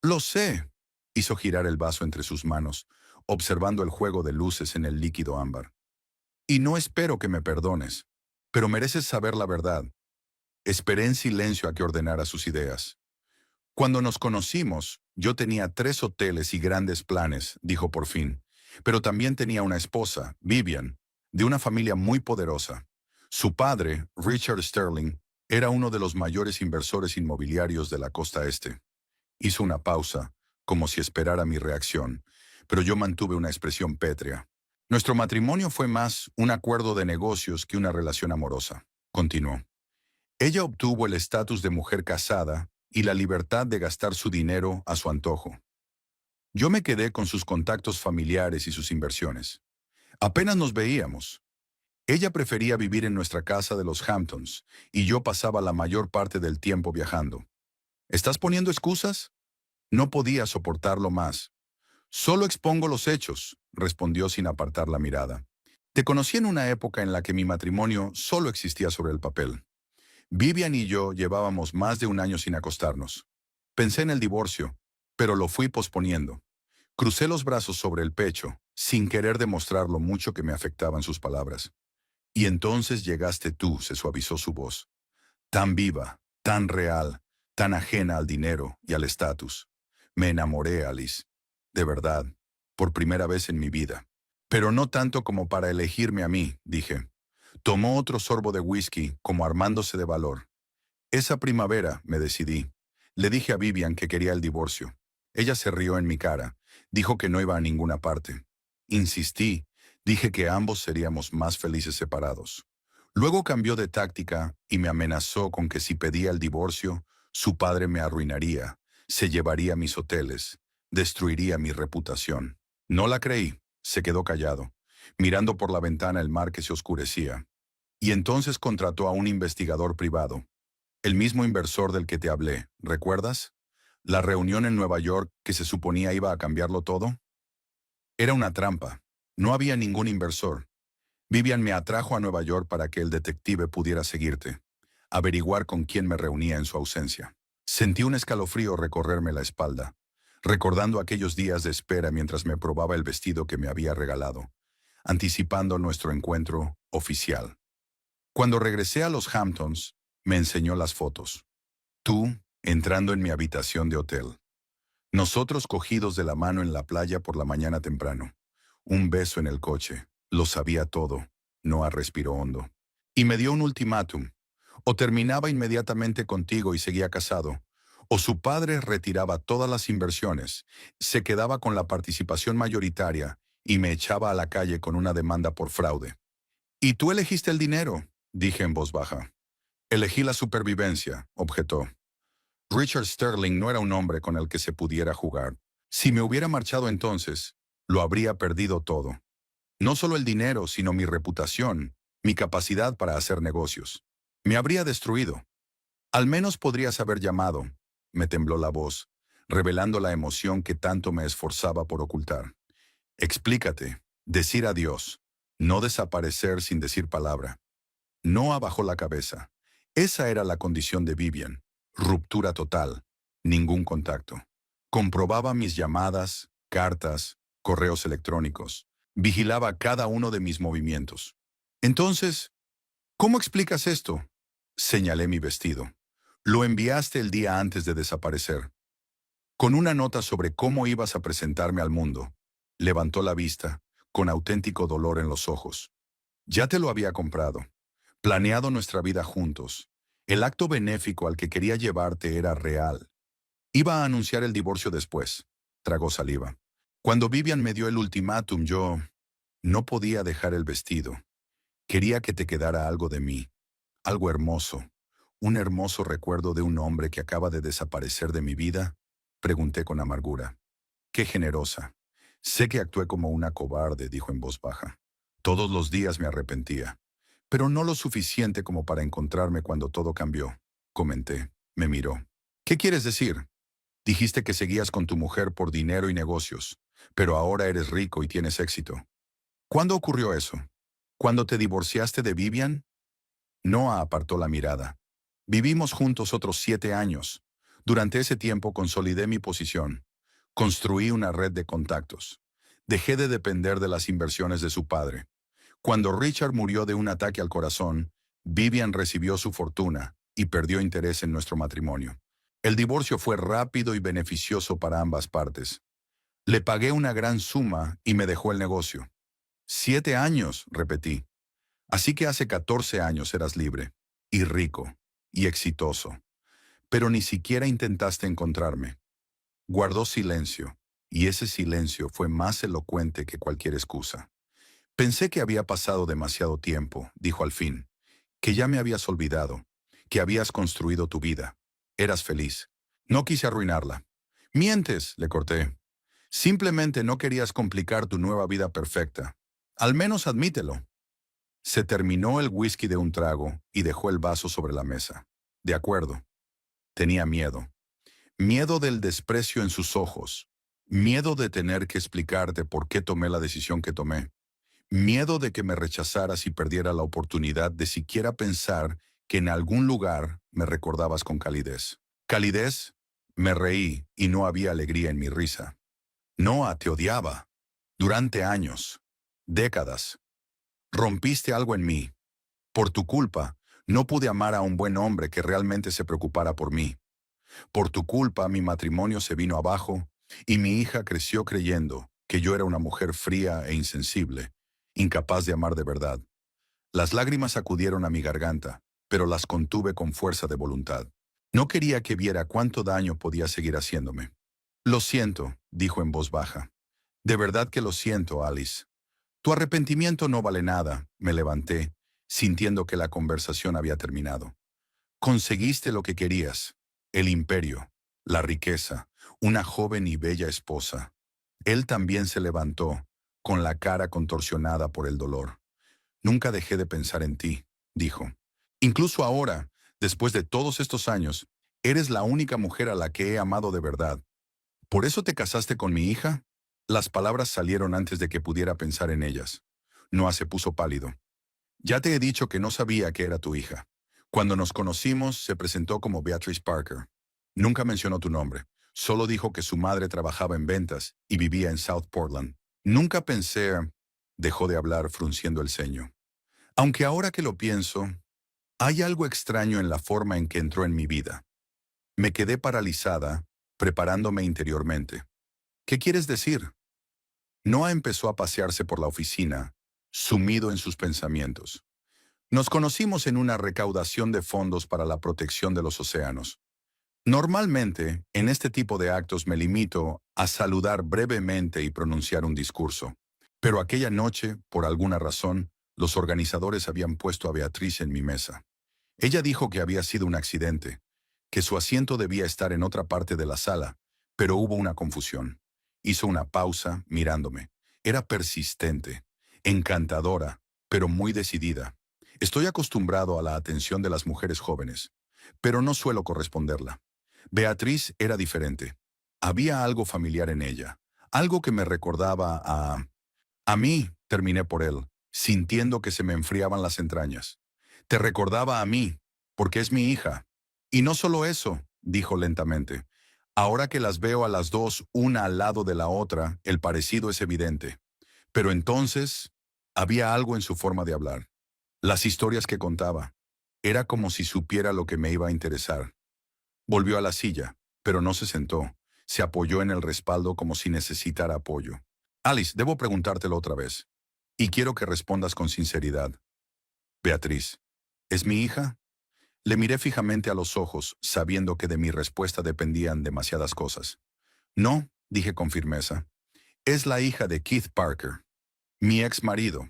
Lo sé, hizo girar el vaso entre sus manos, observando el juego de luces en el líquido ámbar. Y no espero que me perdones, pero mereces saber la verdad. Esperé en silencio a que ordenara sus ideas. Cuando nos conocimos, yo tenía 3 hoteles y grandes planes, dijo por fin, pero también tenía una esposa, Vivian, de una familia muy poderosa. Su padre, Richard Sterling, era uno de los mayores inversores inmobiliarios de la costa este. Hizo una pausa, como si esperara mi reacción, pero yo mantuve una expresión pétrea. Nuestro matrimonio fue más un acuerdo de negocios que una relación amorosa, continuó. Ella obtuvo el estatus de mujer casada y la libertad de gastar su dinero a su antojo. Yo me quedé con sus contactos familiares y sus inversiones. Apenas nos veíamos. Ella prefería vivir en nuestra casa de los Hamptons y yo pasaba la mayor parte del tiempo viajando. ¿Estás poniendo excusas? No podía soportarlo más. Solo expongo los hechos, respondió sin apartar la mirada. Te conocí en una época en la que mi matrimonio solo existía sobre el papel. Vivian y yo llevábamos más de un año sin acostarnos. Pensé en el divorcio, pero lo fui posponiendo. Crucé los brazos sobre el pecho, sin querer demostrar lo mucho que me afectaban sus palabras. Y entonces llegaste tú, se suavizó su voz. Tan viva, tan real, tan ajena al dinero y al estatus. Me enamoré, Alice. De verdad, por primera vez en mi vida. Pero no tanto como para elegirme a mí, dije. Tomó otro sorbo de whisky, como armándose de valor. Esa primavera me decidí. Le dije a Vivian que quería el divorcio. Ella se rió en mi cara. Dijo que no iba a ninguna parte. Insistí. Dije que ambos seríamos más felices separados. Luego cambió de táctica y me amenazó con que si pedía el divorcio, su padre me arruinaría, se llevaría mis hoteles, destruiría mi reputación. No la creí. Se quedó callado, mirando por la ventana el mar que se oscurecía. Y entonces contrató a un investigador privado. El mismo inversor del que te hablé, ¿recuerdas? La reunión en Nueva York que se suponía iba a cambiarlo todo. Era una trampa. No había ningún inversor. Vivian me atrajo a Nueva York para que el detective pudiera seguirte, averiguar con quién me reunía en su ausencia. Sentí un escalofrío recorrerme la espalda, recordando aquellos días de espera mientras me probaba el vestido que me había regalado, anticipando nuestro encuentro oficial. Cuando regresé a los Hamptons, me enseñó las fotos. Tú, entrando en mi habitación de hotel. Nosotros cogidos de la mano en la playa por la mañana temprano. Un beso en el coche. Lo sabía todo. Noah respiró hondo. Y me dio un ultimátum. O terminaba inmediatamente contigo y seguía casado, o su padre retiraba todas las inversiones, se quedaba con la participación mayoritaria y me echaba a la calle con una demanda por fraude. Y tú elegiste el dinero, dije en voz baja. Elegí la supervivencia, objetó. Richard Sterling no era un hombre con el que se pudiera jugar. Si me hubiera marchado entonces, lo habría perdido todo. No solo el dinero, sino mi reputación, mi capacidad para hacer negocios. Me habría destruido. Al menos podrías haber llamado. Me tembló la voz, revelando la emoción que tanto me esforzaba por ocultar. Explícate, decir adiós, no desaparecer sin decir palabra. No abajó la cabeza. Esa era la condición de Vivian. Ruptura total. Ningún contacto. Comprobaba mis llamadas, cartas, correos electrónicos. Vigilaba cada uno de mis movimientos. Entonces, ¿cómo explicas esto? Señalé mi vestido. Lo enviaste el día antes de desaparecer, con una nota sobre cómo ibas a presentarme al mundo. Levantó la vista, con auténtico dolor en los ojos. Ya te lo había comprado. Planeado nuestra vida juntos. El acto benéfico al que quería llevarte era real. Iba a anunciar el divorcio después. Tragó saliva. Cuando Vivian me dio el ultimátum, yo no podía dejar el vestido. Quería que te quedara algo de mí. Algo hermoso. Un hermoso recuerdo de un hombre que acaba de desaparecer de mi vida. Pregunté con amargura. Qué generosa. Sé que actué como una cobarde, dijo en voz baja. Todos los días me arrepentía. Pero no lo suficiente como para encontrarme cuando todo cambió. Comenté. Me miró. ¿Qué quieres decir? Dijiste que seguías con tu mujer por dinero y negocios, pero ahora eres rico y tienes éxito. ¿Cuándo ocurrió eso? ¿Cuándo te divorciaste de Vivian? Noah apartó la mirada. Vivimos juntos otros 7 años. Durante ese tiempo consolidé mi posición. Construí una red de contactos. Dejé de depender de las inversiones de su padre. Cuando Richard murió de un ataque al corazón, Vivian recibió su fortuna y perdió interés en nuestro matrimonio. El divorcio fue rápido y beneficioso para ambas partes. Le pagué una gran suma y me dejó el negocio. 7 años, repetí. Así que hace 14 años eras libre, y rico, y exitoso. Pero ni siquiera intentaste encontrarme. Guardó silencio, y ese silencio fue más elocuente que cualquier excusa. Pensé que había pasado demasiado tiempo, dijo al fin, que ya me habías olvidado, que habías construido tu vida. Eras feliz. No quise arruinarla. Mientes, le corté. Simplemente no querías complicar tu nueva vida perfecta. Al menos admítelo. Se terminó el whisky de un trago y dejó el vaso sobre la mesa. De acuerdo. Tenía miedo. Miedo del desprecio en sus ojos. Miedo de tener que explicarte por qué tomé la decisión que tomé. Miedo de que me rechazaras y perdiera la oportunidad de siquiera pensar que en algún lugar me recordabas con calidez. ¿Calidez? Me reí y no había alegría en mi risa. Noah, te odiaba. Durante años. Décadas. Rompiste algo en mí. Por tu culpa, no pude amar a un buen hombre que realmente se preocupara por mí. Por tu culpa, mi matrimonio se vino abajo y mi hija creció creyendo que yo era una mujer fría e insensible, incapaz de amar de verdad. Las lágrimas acudieron a mi garganta, pero las contuve con fuerza de voluntad. No quería que viera cuánto daño podía seguir haciéndome. Lo siento, dijo en voz baja. De verdad que lo siento, Alice. Tu arrepentimiento no vale nada, me levanté, sintiendo que la conversación había terminado. Conseguiste lo que querías, el imperio, la riqueza, una joven y bella esposa. Él también se levantó, con la cara contorsionada por el dolor. Nunca dejé de pensar en ti, dijo. Incluso ahora, después de todos estos años, eres la única mujer a la que he amado de verdad. ¿Por eso te casaste con mi hija? Las palabras salieron antes de que pudiera pensar en ellas. Noah se puso pálido. Ya te he dicho que no sabía que era tu hija. Cuando nos conocimos, se presentó como Beatrice Parker. Nunca mencionó tu nombre. Solo dijo que su madre trabajaba en ventas y vivía en South Portland. Nunca pensé... Dejó de hablar frunciendo el ceño. Aunque ahora que lo pienso, hay algo extraño en la forma en que entró en mi vida. Me quedé paralizada, preparándome interiormente. ¿Qué quieres decir? Noah empezó a pasearse por la oficina, sumido en sus pensamientos. Nos conocimos en una recaudación de fondos para la protección de los océanos. Normalmente, en este tipo de actos me limito a saludar brevemente y pronunciar un discurso. Pero aquella noche, por alguna razón, los organizadores habían puesto a Beatriz en mi mesa. Ella dijo que había sido un accidente, que su asiento debía estar en otra parte de la sala, pero hubo una confusión. Hizo una pausa, mirándome. Era persistente, encantadora, pero muy decidida. Estoy acostumbrado a la atención de las mujeres jóvenes, pero no suelo corresponderla. Beatriz era diferente. Había algo familiar en ella, algo que me recordaba a... A mí, terminé por él, sintiendo que se me enfriaban las entrañas. Te recordaba a mí, porque es mi hija. Y no solo eso, dijo lentamente. Ahora que las veo a las dos, una al lado de la otra, el parecido es evidente. Pero entonces, había algo en su forma de hablar. Las historias que contaba. Era como si supiera lo que me iba a interesar. Volvió a la silla, pero no se sentó. Se apoyó en el respaldo como si necesitara apoyo. Alice, debo preguntártelo otra vez. Y quiero que respondas con sinceridad. Beatriz, ¿es mi hija? Le miré fijamente a los ojos, sabiendo que de mi respuesta dependían demasiadas cosas. No, dije con firmeza. Es la hija de Keith Parker, mi ex marido.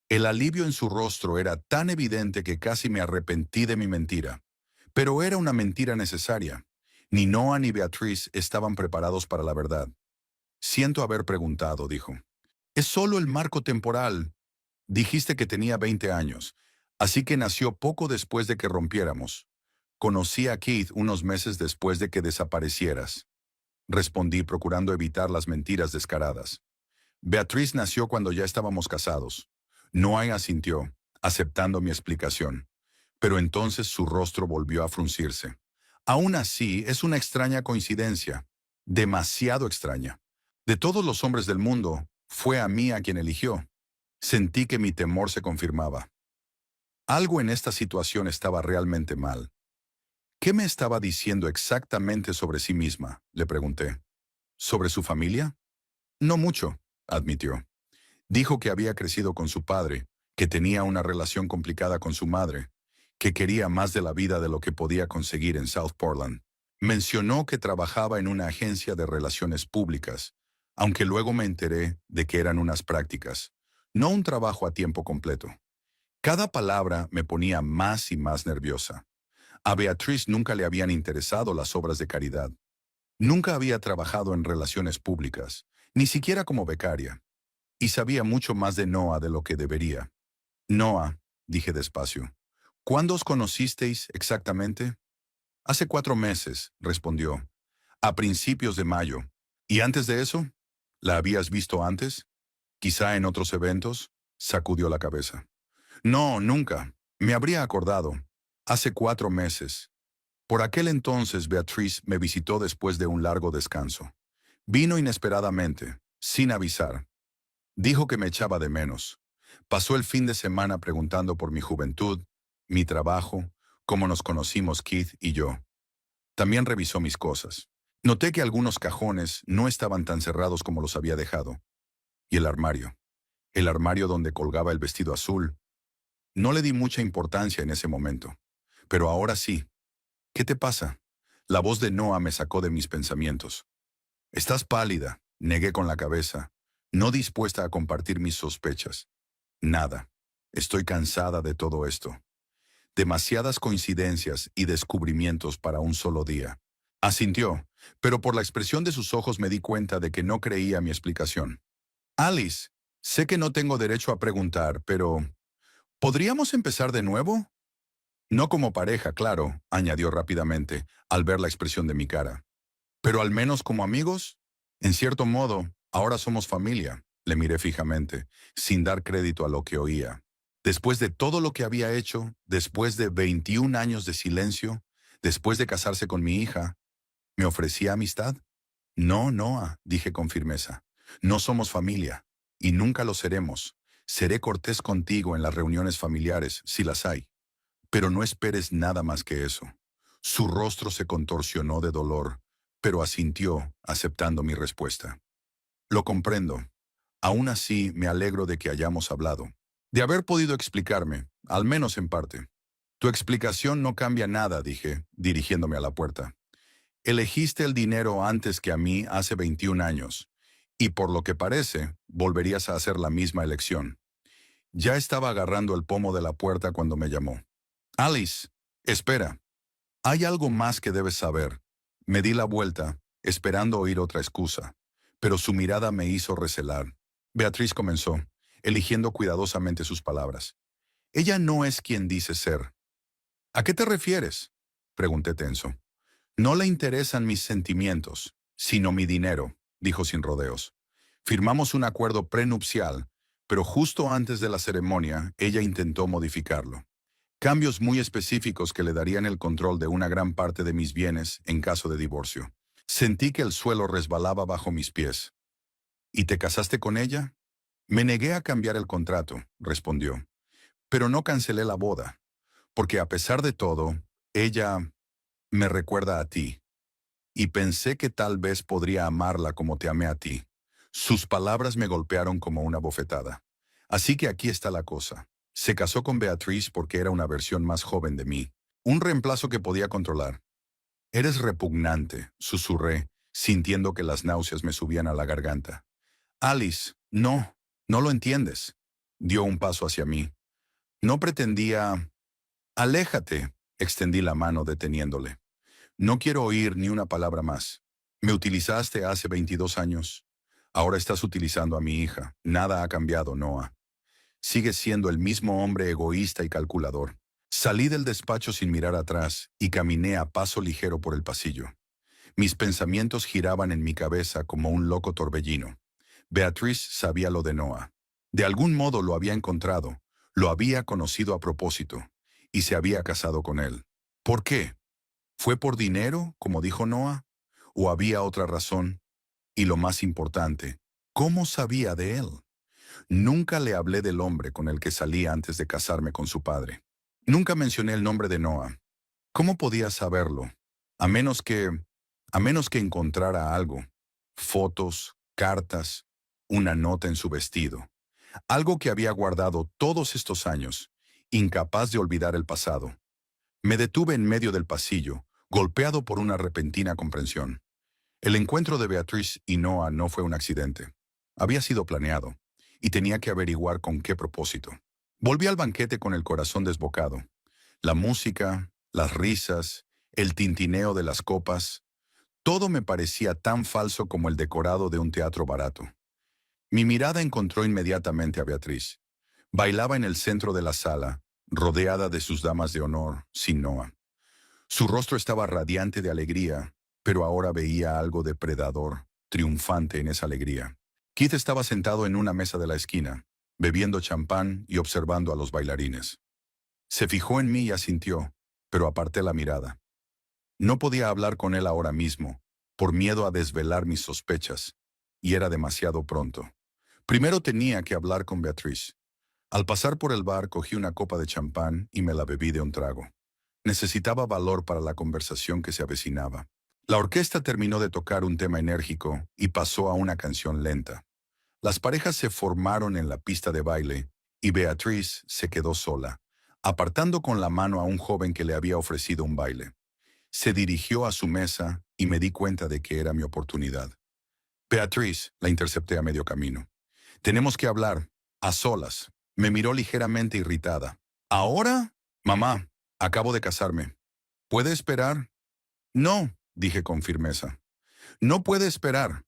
El alivio en su rostro era tan evidente que casi me arrepentí de mi mentira. Pero era una mentira necesaria. Ni Noah ni Beatriz estaban preparados para la verdad. Siento haber preguntado, dijo. Es solo el marco temporal. Dijiste que tenía 20 años, así que nació poco después de que rompiéramos. Conocí a Keith unos meses después de que desaparecieras. Respondí procurando evitar las mentiras descaradas. Beatriz nació cuando ya estábamos casados. Noah asintió, aceptando mi explicación. Pero entonces su rostro volvió a fruncirse. Aún así, es una extraña coincidencia. Demasiado extraña. De todos los hombres del mundo, fue a mí a quien eligió. Sentí que mi temor se confirmaba. Algo en esta situación estaba realmente mal. ¿Qué me estaba diciendo exactamente sobre sí misma?, le pregunté. ¿Sobre su familia? No mucho, admitió. Dijo que había crecido con su padre, que tenía una relación complicada con su madre, que quería más de la vida de lo que podía conseguir en South Portland. Mencionó que trabajaba en una agencia de relaciones públicas, aunque luego me enteré de que eran unas prácticas, no un trabajo a tiempo completo. Cada palabra me ponía más y más nerviosa. A Beatriz nunca le habían interesado las obras de caridad. Nunca había trabajado en relaciones públicas, ni siquiera como becaria, y sabía mucho más de Noah de lo que debería. Noah, dije despacio, ¿cuándo os conocisteis exactamente? Hace 4 meses, respondió, a principios de mayo. ¿Y antes de eso? ¿La habías visto antes? ¿Quizá en otros eventos? Sacudió la cabeza. No, nunca. Me habría acordado. Hace 4 meses. Por aquel entonces Beatriz me visitó después de un largo descanso. Vino inesperadamente, sin avisar. Dijo que me echaba de menos. Pasó el fin de semana preguntando por mi juventud, mi trabajo, cómo nos conocimos Keith y yo. También revisó mis cosas. Noté que algunos cajones no estaban tan cerrados como los había dejado. Y el armario donde colgaba el vestido azul. No le di mucha importancia en ese momento. Pero ahora sí. ¿Qué te pasa? La voz de Noah me sacó de mis pensamientos. Estás pálida, negué con la cabeza, no dispuesta a compartir mis sospechas. Nada. Estoy cansada de todo esto. Demasiadas coincidencias y descubrimientos para un solo día. Asintió, pero por la expresión de sus ojos me di cuenta de que no creía mi explicación. Alice, sé que no tengo derecho a preguntar, pero ¿podríamos empezar de nuevo? No como pareja, claro, añadió rápidamente, al ver la expresión de mi cara. Pero al menos como amigos. En cierto modo, ahora somos familia. Le miré fijamente, sin dar crédito a lo que oía. Después de todo lo que había hecho, después de 21 años de silencio, después de casarse con mi hija, ¿me ofrecía amistad? No, Noah, dije con firmeza. No somos familia, y nunca lo seremos. Seré cortés contigo en las reuniones familiares, si las hay. Pero no esperes nada más que eso. Su rostro se contorsionó de dolor, pero asintió, aceptando mi respuesta. Lo comprendo. Aún así, me alegro de que hayamos hablado. De haber podido explicarme, al menos en parte. Tu explicación no cambia nada, dije, dirigiéndome a la puerta. Elegiste el dinero antes que a mí hace 21 años, y por lo que parece, volverías a hacer la misma elección. Ya estaba agarrando el pomo de la puerta cuando me llamó. Alice, espera. Hay algo más que debes saber. Me di la vuelta, esperando oír otra excusa, pero su mirada me hizo recelar. Beatriz comenzó, eligiendo cuidadosamente sus palabras. Ella no es quien dice ser. ¿A qué te refieres? Pregunté tenso. No le interesan mis sentimientos, sino mi dinero, dijo sin rodeos. Firmamos un acuerdo prenupcial, pero justo antes de la ceremonia, ella intentó modificarlo. Cambios muy específicos que le darían el control de una gran parte de mis bienes en caso de divorcio. Sentí que el suelo resbalaba bajo mis pies. ¿Y te casaste con ella? Me negué a cambiar el contrato, respondió. Pero no cancelé la boda, porque a pesar de todo, ella me recuerda a ti. Y pensé que tal vez podría amarla como te amé a ti. Sus palabras me golpearon como una bofetada. Así que aquí está la cosa. Se casó con Beatriz porque era una versión más joven de mí. Un reemplazo que podía controlar. Eres repugnante, susurré, sintiendo que las náuseas me subían a la garganta. Alice, no lo entiendes. Dio un paso hacia mí. No pretendía... Aléjate, extendí la mano deteniéndole. No quiero oír ni una palabra más. Me utilizaste hace 22 años. Ahora estás utilizando a mi hija. Nada ha cambiado, Noah. Sigues siendo el mismo hombre egoísta y calculador. Salí del despacho sin mirar atrás y caminé a paso ligero por el pasillo. Mis pensamientos giraban en mi cabeza como un loco torbellino. Beatriz sabía lo de Noah. De algún modo lo había encontrado, lo había conocido a propósito, y se había casado con él. ¿Por qué? ¿Fue por dinero, como dijo Noah? ¿O había otra razón? Y lo más importante, ¿cómo sabía de él? Nunca le hablé del hombre con el que salí antes de casarme con su padre. Nunca mencioné el nombre de Noah. ¿Cómo podía saberlo? A menos que... a menos que encontrara algo. Fotos, cartas, una nota en su vestido. Algo que había guardado todos estos años, incapaz de olvidar el pasado. Me detuve en medio del pasillo, golpeado por una repentina comprensión. El encuentro de Beatriz y Noah no fue un accidente. Había sido planeado, y tenía que averiguar con qué propósito. Volví al banquete con el corazón desbocado. La música, las risas, el tintineo de las copas, todo me parecía tan falso como el decorado de un teatro barato. Mi mirada encontró inmediatamente a Beatriz. Bailaba en el centro de la sala, rodeada de sus damas de honor, sin Noah. Su rostro estaba radiante de alegría, pero ahora veía algo depredador, triunfante en esa alegría. Keith estaba sentado en una mesa de la esquina, bebiendo champán y observando a los bailarines. Se fijó en mí y asintió, pero aparté la mirada. No podía hablar con él ahora mismo, por miedo a desvelar mis sospechas, y era demasiado pronto. Primero tenía que hablar con Beatriz. Al pasar por el bar cogí una copa de champán y me la bebí de un trago. Necesitaba valor para la conversación que se avecinaba. La orquesta terminó de tocar un tema enérgico y pasó a una canción lenta. Las parejas se formaron en la pista de baile y Beatriz se quedó sola, apartando con la mano a un joven que le había ofrecido un baile. Se dirigió a su mesa y me di cuenta de que era mi oportunidad. Beatriz, la intercepté a medio camino. Tenemos que hablar, a solas. Me miró ligeramente irritada. ¿Ahora? Mamá, acabo de casarme. ¿Puede esperar? No, dije con firmeza. No puede esperar.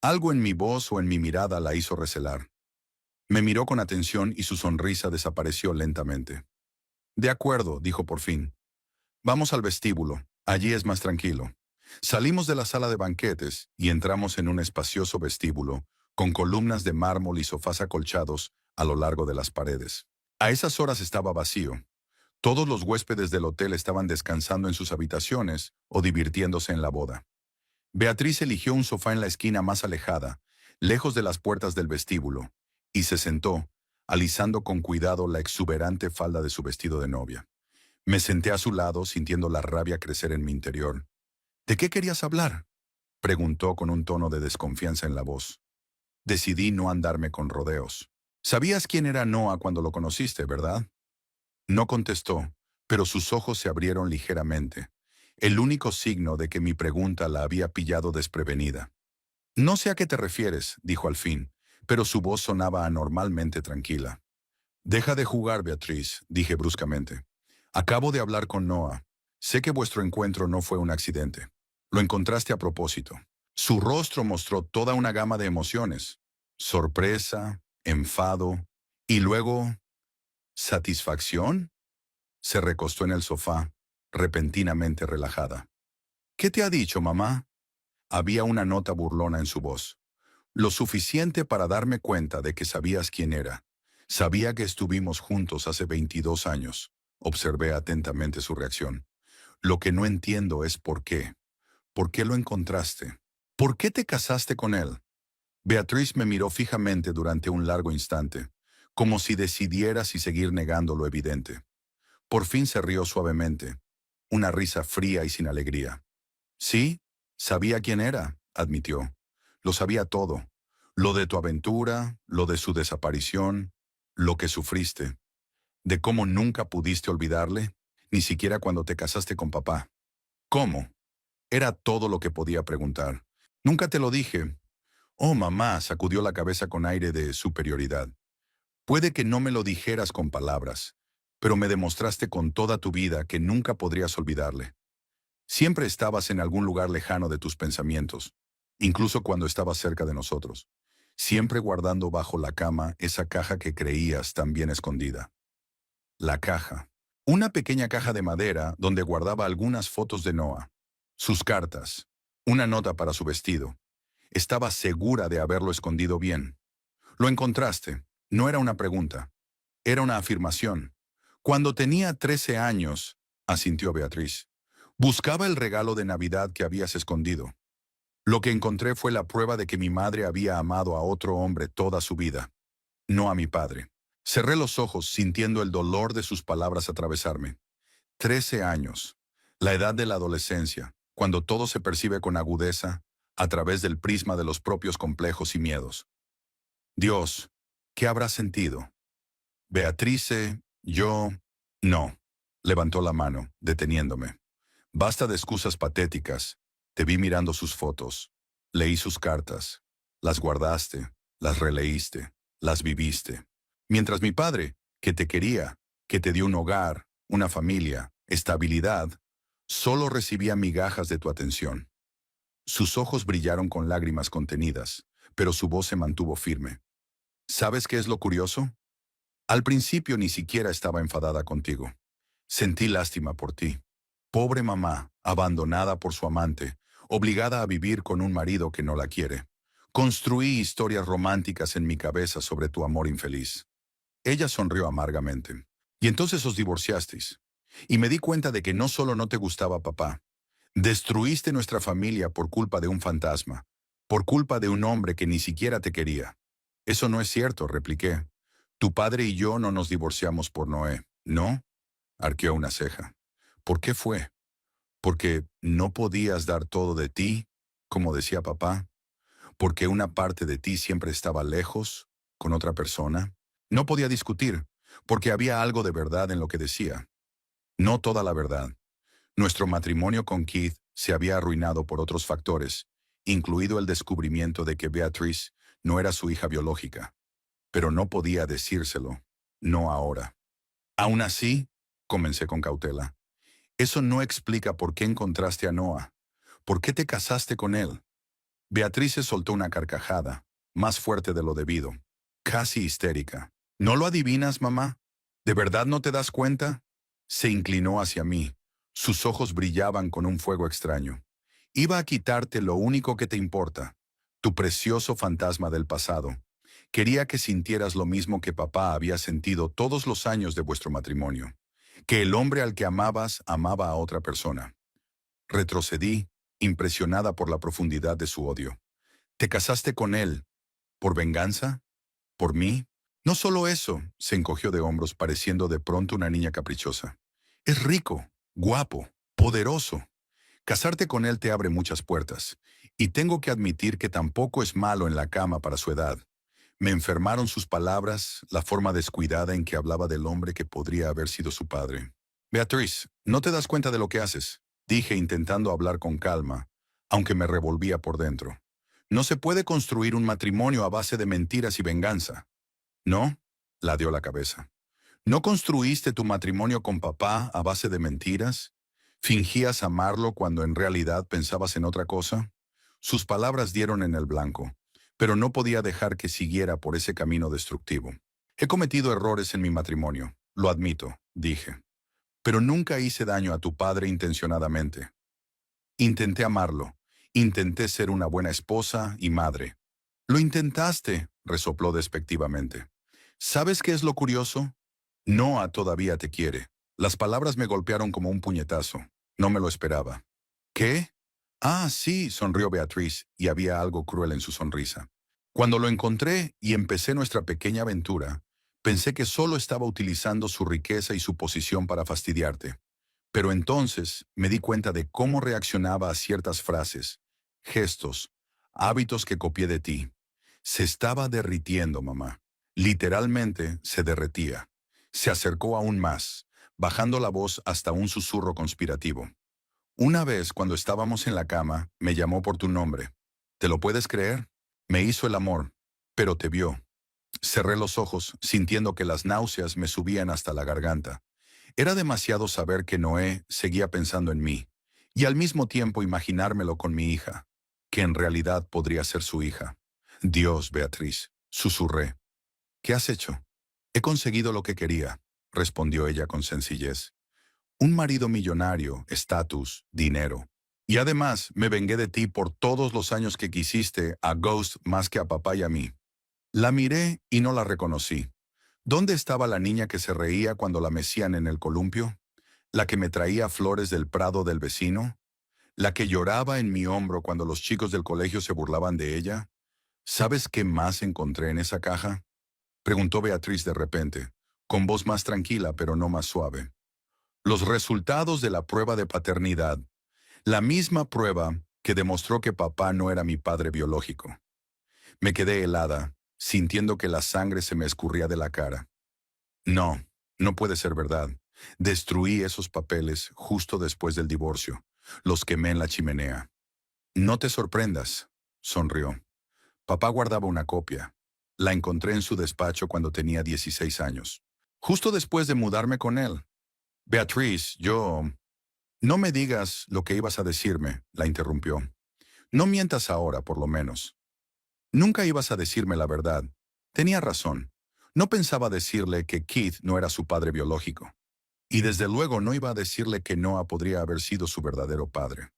Algo en mi voz o en mi mirada la hizo recelar. Me miró con atención y su sonrisa desapareció lentamente. De acuerdo, dijo por fin. Vamos al vestíbulo. Allí es más tranquilo. Salimos de la sala de banquetes y entramos en un espacioso vestíbulo, con columnas de mármol y sofás acolchados a lo largo de las paredes. A esas horas estaba vacío. Todos los huéspedes del hotel estaban descansando en sus habitaciones o divirtiéndose en la boda. Beatriz eligió un sofá en la esquina más alejada, lejos de las puertas del vestíbulo, y se sentó, alisando con cuidado la exuberante falda de su vestido de novia. Me senté a su lado, sintiendo la rabia crecer en mi interior. ¿De qué querías hablar?, preguntó con un tono de desconfianza en la voz. Decidí no andarme con rodeos. Sabías quién era Noah cuando lo conociste, ¿verdad? No contestó, pero sus ojos se abrieron ligeramente, el único signo de que mi pregunta la había pillado desprevenida. No sé a qué te refieres, dijo al fin, pero su voz sonaba anormalmente tranquila. Deja de jugar, Beatriz, dije bruscamente. Acabo de hablar con Noah. Sé que vuestro encuentro no fue un accidente. Lo encontraste a propósito. Su rostro mostró toda una gama de emociones. Sorpresa, enfado, y luego, ¿satisfacción? Se recostó en el sofá, repentinamente relajada. ¿Qué te ha dicho, mamá? Había una nota burlona en su voz. Lo suficiente para darme cuenta de que sabías quién era. Sabía que estuvimos juntos hace 22 años. Observé atentamente su reacción. Lo que no entiendo es por qué. ¿Por qué lo encontraste? ¿Por qué te casaste con él? Beatriz me miró fijamente durante un largo instante, como si decidiera si seguir negando lo evidente. Por fin se rió suavemente, una risa fría y sin alegría. Sí, sabía quién era, admitió. Lo sabía todo. Lo de tu aventura, lo de su desaparición, lo que sufriste, de cómo nunca pudiste olvidarle, ni siquiera cuando te casaste con papá. ¿Cómo? Era todo lo que podía preguntar. Nunca te lo dije. Oh, mamá, sacudió la cabeza con aire de superioridad. Puede que no me lo dijeras con palabras, pero me demostraste con toda tu vida que nunca podrías olvidarle. Siempre estabas en algún lugar lejano de tus pensamientos, incluso cuando estabas cerca de nosotros, siempre guardando bajo la cama esa caja que creías tan bien escondida. La caja. Una pequeña caja de madera donde guardaba algunas fotos de Noah, sus cartas, una nota para su vestido. Estaba segura de haberlo escondido bien. Lo encontraste. No era una pregunta. Era una afirmación. Cuando tenía 13 años, asintió Beatriz, buscaba el regalo de Navidad que habías escondido. Lo que encontré fue la prueba de que mi madre había amado a otro hombre toda su vida, no a mi padre. Cerré los ojos sintiendo el dolor de sus palabras atravesarme. 13 años, la edad de la adolescencia, cuando todo se percibe con agudeza, a través del prisma de los propios complejos y miedos. Dios, ¿qué habrá sentido? Beatrice, yo... No. Levantó la mano, deteniéndome. Basta de excusas patéticas. Te vi mirando sus fotos. Leí sus cartas. Las guardaste, las releíste, las viviste. Mientras mi padre, que te quería, que te dio un hogar, una familia, estabilidad, solo recibía migajas de tu atención. Sus ojos brillaron con lágrimas contenidas, pero su voz se mantuvo firme. ¿Sabes qué es lo curioso? Al principio ni siquiera estaba enfadada contigo. Sentí lástima por ti. Pobre mamá, abandonada por su amante, obligada a vivir con un marido que no la quiere. Construí historias románticas en mi cabeza sobre tu amor infeliz. Ella sonrió amargamente. Y entonces os divorciasteis. Y me di cuenta de que no solo no te gustaba papá, destruiste nuestra familia por culpa de un fantasma, por culpa de un hombre que ni siquiera te quería. Eso no es cierto, repliqué. Tu padre y yo no nos divorciamos por Noé, ¿no? Arqueó una ceja. ¿Por qué fue? ¿Porque no podías dar todo de ti, como decía papá? ¿Porque una parte de ti siempre estaba lejos, con otra persona? No podía discutir, porque había algo de verdad en lo que decía. No toda la verdad. Nuestro matrimonio con Keith se había arruinado por otros factores, incluido el descubrimiento de que Beatrice no era su hija biológica. Pero no podía decírselo, no ahora. Aún así, comencé con cautela, eso no explica por qué encontraste a Noah. ¿Por qué te casaste con él? Beatrice soltó una carcajada, más fuerte de lo debido, casi histérica. ¿No lo adivinas, mamá? ¿De verdad no te das cuenta? Se inclinó hacia mí. Sus ojos brillaban con un fuego extraño. Iba a quitarte lo único que te importa, tu precioso fantasma del pasado. Quería que sintieras lo mismo que papá había sentido todos los años de vuestro matrimonio, que el hombre al que amabas amaba a otra persona. Retrocedí, impresionada por la profundidad de su odio. ¿Te casaste con él por venganza? ¿Por mí? No solo eso, se encogió de hombros pareciendo de pronto una niña caprichosa. Es rico, guapo, poderoso. Casarte con él te abre muchas puertas, y tengo que admitir que tampoco es malo en la cama para su edad. Me enfermaron sus palabras, la forma descuidada en que hablaba del hombre que podría haber sido su padre. Beatriz, ¿no te das cuenta de lo que haces? Dije intentando hablar con calma, aunque me revolvía por dentro. No se puede construir un matrimonio a base de mentiras y venganza. ¿No? Ladeó la cabeza. ¿No construiste tu matrimonio con papá a base de mentiras? ¿Fingías amarlo cuando en realidad pensabas en otra cosa? Sus palabras dieron en el blanco, pero no podía dejar que siguiera por ese camino destructivo. He cometido errores en mi matrimonio, lo admito, dije. Pero nunca hice daño a tu padre intencionadamente. Intenté amarlo, intenté ser una buena esposa y madre. Lo intentaste, resopló despectivamente. ¿Sabes qué es lo curioso? Noah todavía te quiere. Las palabras me golpearon como un puñetazo. No me lo esperaba. ¿Qué? Ah, sí, sonrió Beatriz, y había algo cruel en su sonrisa. Cuando lo encontré y empecé nuestra pequeña aventura, pensé que solo estaba utilizando su riqueza y su posición para fastidiarte. Pero entonces me di cuenta de cómo reaccionaba a ciertas frases, gestos, hábitos que copié de ti. Se estaba derritiendo, mamá. Literalmente se derretía. Se acercó aún más, bajando la voz hasta un susurro conspirativo. Una vez, cuando estábamos en la cama, me llamó por tu nombre. ¿Te lo puedes creer? Me hizo el amor, pero te vio. Cerré los ojos, sintiendo que las náuseas me subían hasta la garganta. Era demasiado saber que Noé seguía pensando en mí, y al mismo tiempo imaginármelo con mi hija, que en realidad podría ser su hija. Dios, Beatriz, susurré. ¿Qué has hecho? He conseguido lo que quería, respondió ella con sencillez. Un marido millonario, estatus, dinero. Y además me vengué de ti por todos los años que quisiste a Ghost más que a papá y a mí. La miré y no la reconocí. ¿Dónde estaba la niña que se reía cuando la mecían en el columpio? ¿La que me traía flores del prado del vecino? ¿La que lloraba en mi hombro cuando los chicos del colegio se burlaban de ella? ¿Sabes qué más encontré en esa caja? Preguntó Beatriz de repente, con voz más tranquila pero no más suave. Los resultados de la prueba de paternidad. La misma prueba que demostró que papá no era mi padre biológico. Me quedé helada, sintiendo que la sangre se me escurría de la cara. No, no puede ser verdad. Destruí esos papeles justo después del divorcio. Los quemé en la chimenea. No te sorprendas, sonrió. Papá guardaba una copia. La encontré en su despacho cuando tenía 16 años. Justo después de mudarme con él. Beatriz, yo... No me digas lo que ibas a decirme, la interrumpió. No mientas ahora, por lo menos. Nunca ibas a decirme la verdad. Tenía razón. No pensaba decirle que Keith no era su padre biológico. Y desde luego no iba a decirle que Noah podría haber sido su verdadero padre.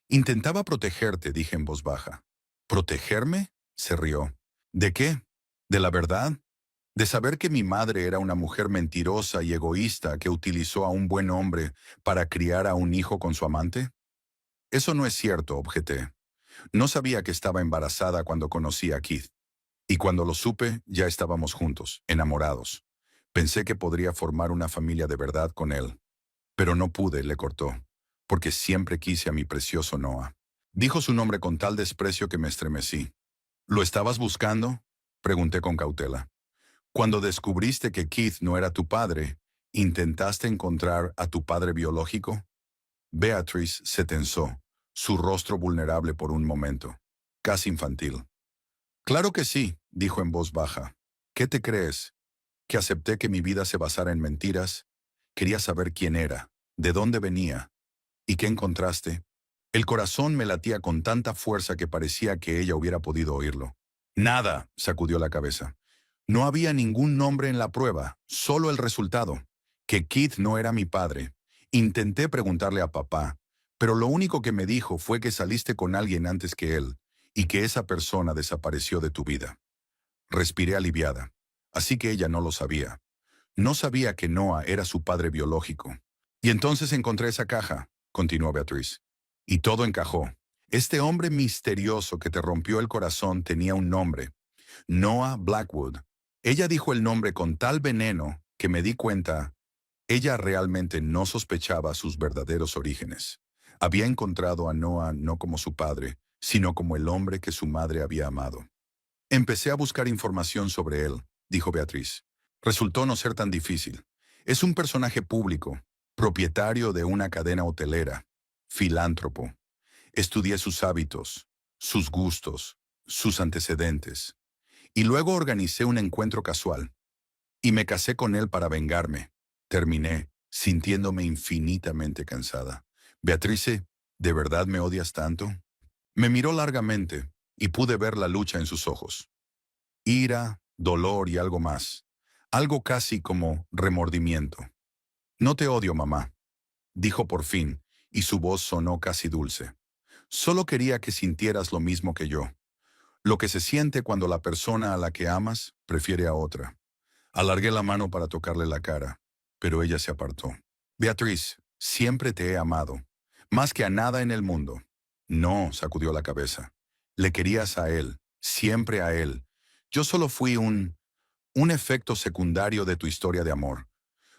Intentaba protegerte, dije en voz baja. ¿Protegerme? Se rió. ¿De qué? ¿De la verdad? ¿De saber que mi madre era una mujer mentirosa y egoísta que utilizó a un buen hombre para criar a un hijo con su amante? Eso no es cierto, objeté. No sabía que estaba embarazada cuando conocí a Keith. Y cuando lo supe, ya estábamos juntos, enamorados. Pensé que podría formar una familia de verdad con él. Pero no pude, le cortó, porque siempre quise a mi precioso Noah. Dijo su nombre con tal desprecio que me estremecí. ¿Lo estabas buscando? Pregunté con cautela. Cuando descubriste que Keith no era tu padre, ¿intentaste encontrar a tu padre biológico? Beatrice se tensó, su rostro vulnerable por un momento, casi infantil. Claro que sí, dijo en voz baja. ¿Qué te crees? ¿Que acepté que mi vida se basara en mentiras? Quería saber quién era, de dónde venía. ¿Y qué encontraste? El corazón me latía con tanta fuerza que parecía que ella hubiera podido oírlo. Nada, sacudió la cabeza. No había ningún nombre en la prueba, solo el resultado. Que Keith no era mi padre. Intenté preguntarle a papá, pero lo único que me dijo fue que saliste con alguien antes que él, y que esa persona desapareció de tu vida. Respiré aliviada. Así que ella no lo sabía. No sabía que Noah era su padre biológico. Y entonces encontré esa caja, continuó Beatriz. Y todo encajó. Este hombre misterioso que te rompió el corazón tenía un nombre. Noah Blackwood. Ella dijo el nombre con tal veneno que me di cuenta. Ella realmente no sospechaba sus verdaderos orígenes. Había encontrado a Noah no como su padre, sino como el hombre que su madre había amado. Empecé a buscar información sobre él, dijo Beatriz. Resultó no ser tan difícil. Es un personaje público, propietario de una cadena hotelera, filántropo. Estudié sus hábitos, sus gustos, sus antecedentes. Y luego organicé un encuentro casual. Y me casé con él para vengarme. Terminé, sintiéndome infinitamente cansada. Beatrice, ¿de verdad me odias tanto? Me miró largamente y pude ver la lucha en sus ojos. Ira, dolor y algo más. Algo casi como remordimiento. No te odio, mamá, dijo por fin, y su voz sonó casi dulce. Solo quería que sintieras lo mismo que yo. Lo que se siente cuando la persona a la que amas prefiere a otra. Alargué la mano para tocarle la cara, pero ella se apartó. Beatriz, siempre te he amado, más que a nada en el mundo. No, sacudió la cabeza. Le querías a él, siempre a él. Yo solo fui un efecto secundario de tu historia de amor.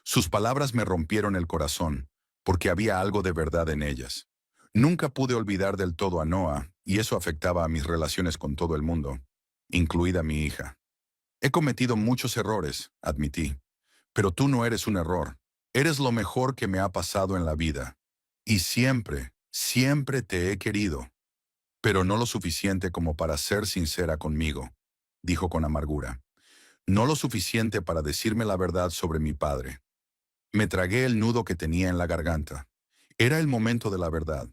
Sus palabras me rompieron el corazón, porque había algo de verdad en ellas. Nunca pude olvidar del todo a Noah, y eso afectaba a mis relaciones con todo el mundo, incluida mi hija. He cometido muchos errores, admití, pero tú no eres un error. Eres lo mejor que me ha pasado en la vida. Y siempre, siempre te he querido, pero no lo suficiente como para ser sincera conmigo, dijo con amargura. No lo suficiente para decirme la verdad sobre mi padre. Me tragué el nudo que tenía en la garganta. Era el momento de la verdad.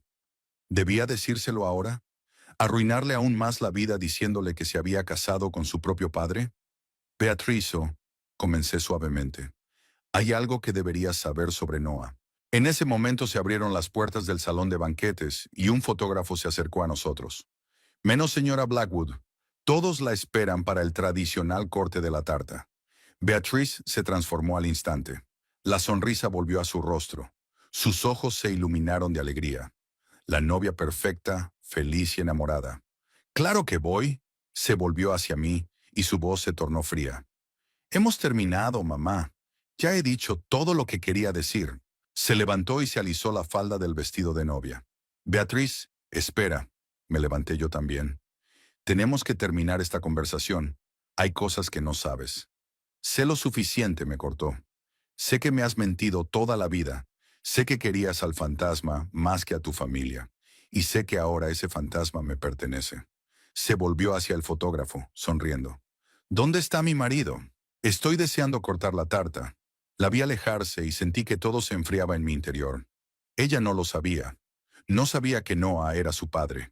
¿Debía decírselo ahora? ¿Arruinarle aún más la vida diciéndole que se había casado con su propio padre? Beatrizo, comencé suavemente, hay algo que deberías saber sobre Noah. En ese momento se abrieron las puertas del salón de banquetes y un fotógrafo se acercó a nosotros. Menos señora Blackwood. Todos la esperan para el tradicional corte de la tarta. Beatriz se transformó al instante. La sonrisa volvió a su rostro. Sus ojos se iluminaron de alegría. La novia perfecta, feliz y enamorada. «Claro que voy», se volvió hacia mí y su voz se tornó fría. «Hemos terminado, mamá. Ya he dicho todo lo que quería decir». Se levantó y se alisó la falda del vestido de novia. «Beatriz, espera». Me levanté yo también. «Tenemos que terminar esta conversación. Hay cosas que no sabes». «Sé lo suficiente», me cortó. «Sé que me has mentido toda la vida. Sé que querías al fantasma más que a tu familia. y sé que ahora ese fantasma me pertenece. Se volvió hacia el fotógrafo, sonriendo. ¿Dónde está mi marido? Estoy deseando cortar la tarta. La vi alejarse y sentí que todo se enfriaba en mi interior. Ella no lo sabía. No sabía que Noah era su padre.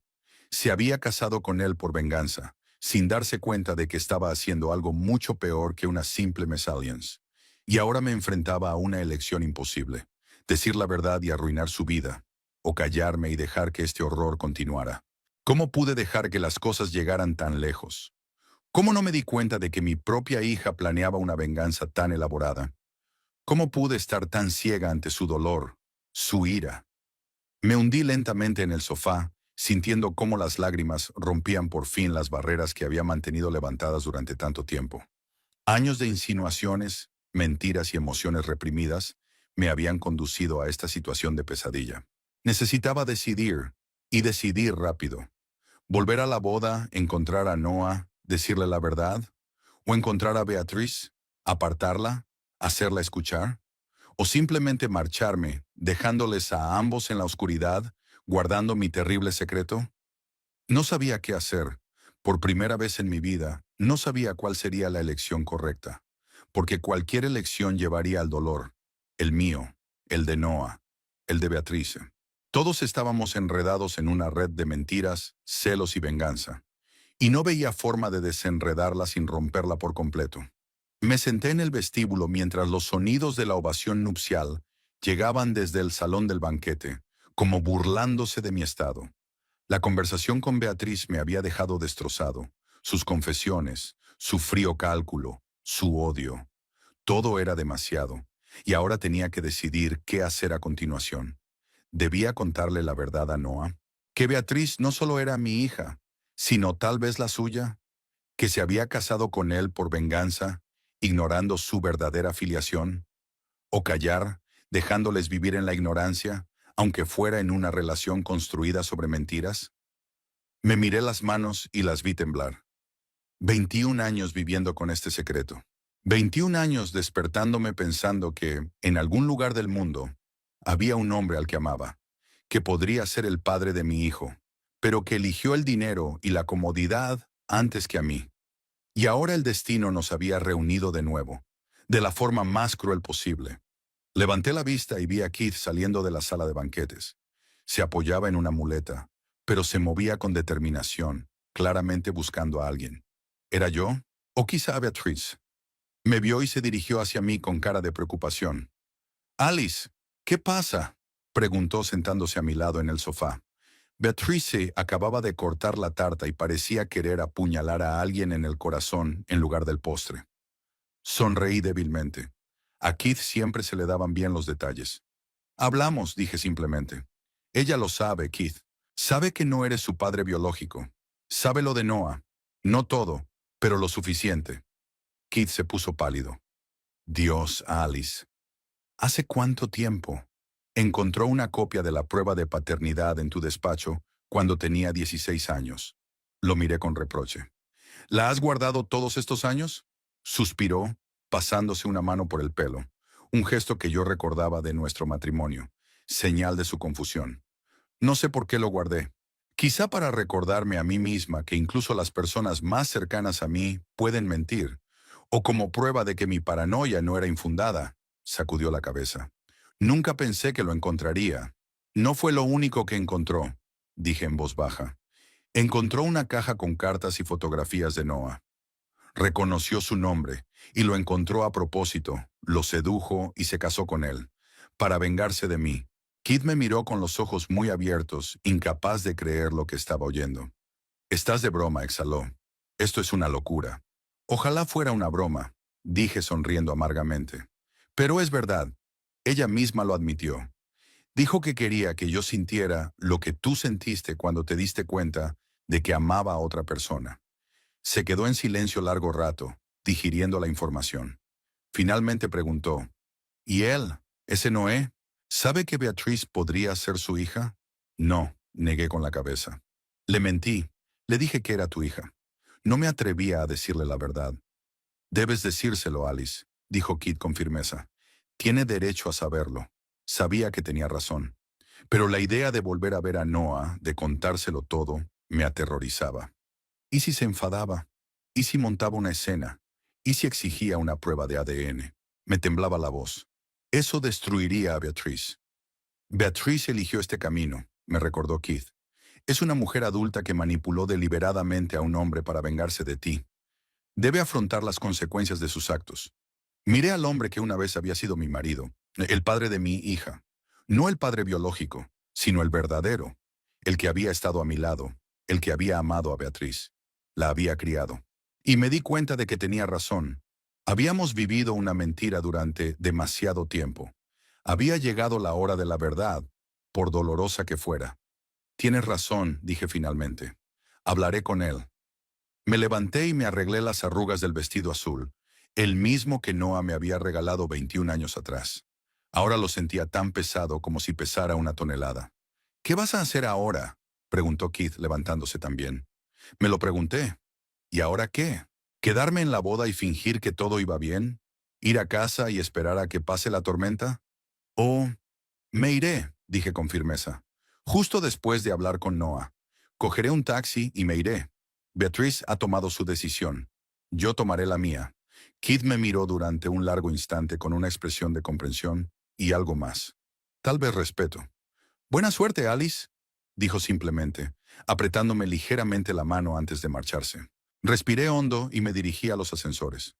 Se había casado con él por venganza, sin darse cuenta de que estaba haciendo algo mucho peor que una simple mésalliance. Y ahora me enfrentaba a una elección imposible: decir la verdad y arruinar su vida, o callarme y dejar que este horror continuara. ¿Cómo pude dejar que las cosas llegaran tan lejos? ¿Cómo no me di cuenta de que mi propia hija planeaba una venganza tan elaborada? ¿Cómo pude estar tan ciega ante su dolor, su ira? Me hundí lentamente en el sofá, sintiendo cómo las lágrimas rompían por fin las barreras que había mantenido levantadas durante tanto tiempo. Años de insinuaciones, mentiras y emociones reprimidas me habían conducido a esta situación de pesadilla. Necesitaba decidir, y decidir rápido. Volver a la boda, encontrar a Noah, decirle la verdad, o encontrar a Beatriz, apartarla, hacerla escuchar, o simplemente marcharme, dejándoles a ambos en la oscuridad, guardando mi terrible secreto. No sabía qué hacer. Por primera vez en mi vida, no sabía cuál sería la elección correcta, porque cualquier elección llevaría al dolor, el mío, el de Noah, el de Beatriz. Todos estábamos enredados en una red de mentiras, celos y venganza, y no veía forma de desenredarla sin romperla por completo. Me senté en el vestíbulo mientras los sonidos de la ovación nupcial llegaban desde el salón del banquete, como burlándose de mi estado. La conversación con Beatriz me había dejado destrozado. Sus confesiones, su frío cálculo, su odio. Todo era demasiado, y ahora tenía que decidir qué hacer a continuación. ¿Debía contarle la verdad a Noah? Que Beatriz no solo era mi hija, sino tal vez la suya, que se había casado con él por venganza, ignorando su verdadera filiación, o callar, dejándoles vivir en la ignorancia, aunque fuera en una relación construida sobre mentiras. Me miré las manos y las vi temblar. 21 años viviendo con este secreto. 21 años despertándome pensando que, en algún lugar del mundo, había un hombre al que amaba, que podría ser el padre de mi hijo, pero que eligió el dinero y la comodidad antes que a mí. Y ahora el destino nos había reunido de nuevo, de la forma más cruel posible. Levanté la vista y vi a Keith saliendo de la sala de banquetes. Se apoyaba en una muleta, pero se movía con determinación, claramente buscando a alguien. ¿Era yo? ¿O quizá a Beatriz? Me vio y se dirigió hacia mí con cara de preocupación. «Alice, ¿qué pasa?», preguntó sentándose a mi lado en el sofá. Beatrice acababa de cortar la tarta y parecía querer apuñalar a alguien en el corazón en lugar del postre. Sonreí débilmente. A Keith siempre se le daban bien los detalles. «Hablamos», dije simplemente. «Ella lo sabe, Keith. Sabe que no eres su padre biológico. Sabe lo de Noah. No todo, pero lo suficiente». Keith se puso pálido. «Dios, Alice. ¿Hace cuánto tiempo? Encontró una copia de la prueba de paternidad en tu despacho cuando tenía 16 años». Lo miré con reproche. «¿La has guardado todos estos años?», suspiró, pasándose una mano por el pelo, un gesto que yo recordaba de nuestro matrimonio, señal de su confusión. «No sé por qué lo guardé. Quizá para recordarme a mí misma que incluso las personas más cercanas a mí pueden mentir, o como prueba de que mi paranoia no era infundada», sacudió la cabeza. «Nunca pensé que lo encontraría». «No fue lo único que encontró», dije en voz baja. «Encontró una caja con cartas y fotografías de Noah. Reconoció su nombre y lo encontró a propósito, lo sedujo y se casó con él, para vengarse de mí». Kid me miró con los ojos muy abiertos, incapaz de creer lo que estaba oyendo. «Estás de broma», exhaló. «Esto es una locura». «Ojalá fuera una broma», dije sonriendo amargamente. «Pero es verdad. Ella misma lo admitió. Dijo que quería que yo sintiera lo que tú sentiste cuando te diste cuenta de que amaba a otra persona». Se quedó en silencio largo rato, digiriendo la información. Finalmente preguntó: «¿Y él, ese Noé, sabe que Beatriz podría ser su hija?». «No», negué con la cabeza. «Le mentí. Le dije que era tu hija. No me atrevía a decirle la verdad». «Debes decírselo, Alice», dijo Kit con firmeza. «Tiene derecho a saberlo». Sabía que tenía razón. Pero la idea de volver a ver a Noah, de contárselo todo, me aterrorizaba. ¿Y si se enfadaba? ¿Y si montaba una escena? ¿Y si exigía una prueba de ADN? Me temblaba la voz. Eso destruiría a Beatriz. Beatriz eligió este camino, me recordó Keith. Es una mujer adulta que manipuló deliberadamente a un hombre para vengarse de ti. Debe afrontar las consecuencias de sus actos. Miré al hombre que una vez había sido mi marido, el padre de mi hija. No el padre biológico, sino el verdadero, el que había estado a mi lado, el que había amado a Beatriz. La había criado. Y me di cuenta de que tenía razón. Habíamos vivido una mentira durante demasiado tiempo. Había llegado la hora de la verdad, por dolorosa que fuera. Tienes razón, dije finalmente. Hablaré con él. Me levanté y me arreglé las arrugas del vestido azul, el mismo que Noah me había regalado 21 años atrás. Ahora lo sentía tan pesado como si pesara una tonelada. ¿Qué vas a hacer ahora?, preguntó Keith levantándose también. Me lo pregunté. ¿Y ahora qué? ¿Quedarme en la boda y fingir que todo iba bien? ¿Ir a casa y esperar a que pase la tormenta? ¿O me iré?, dije con firmeza. Justo después de hablar con Noah. Cogeré un taxi y me iré. Beatriz ha tomado su decisión. Yo tomaré la mía. Keith me miró durante un largo instante con una expresión de comprensión y algo más. Tal vez respeto. Buena suerte, Alice, dijo simplemente, apretándome ligeramente la mano antes de marcharse. Respiré hondo y me dirigí a los ascensores.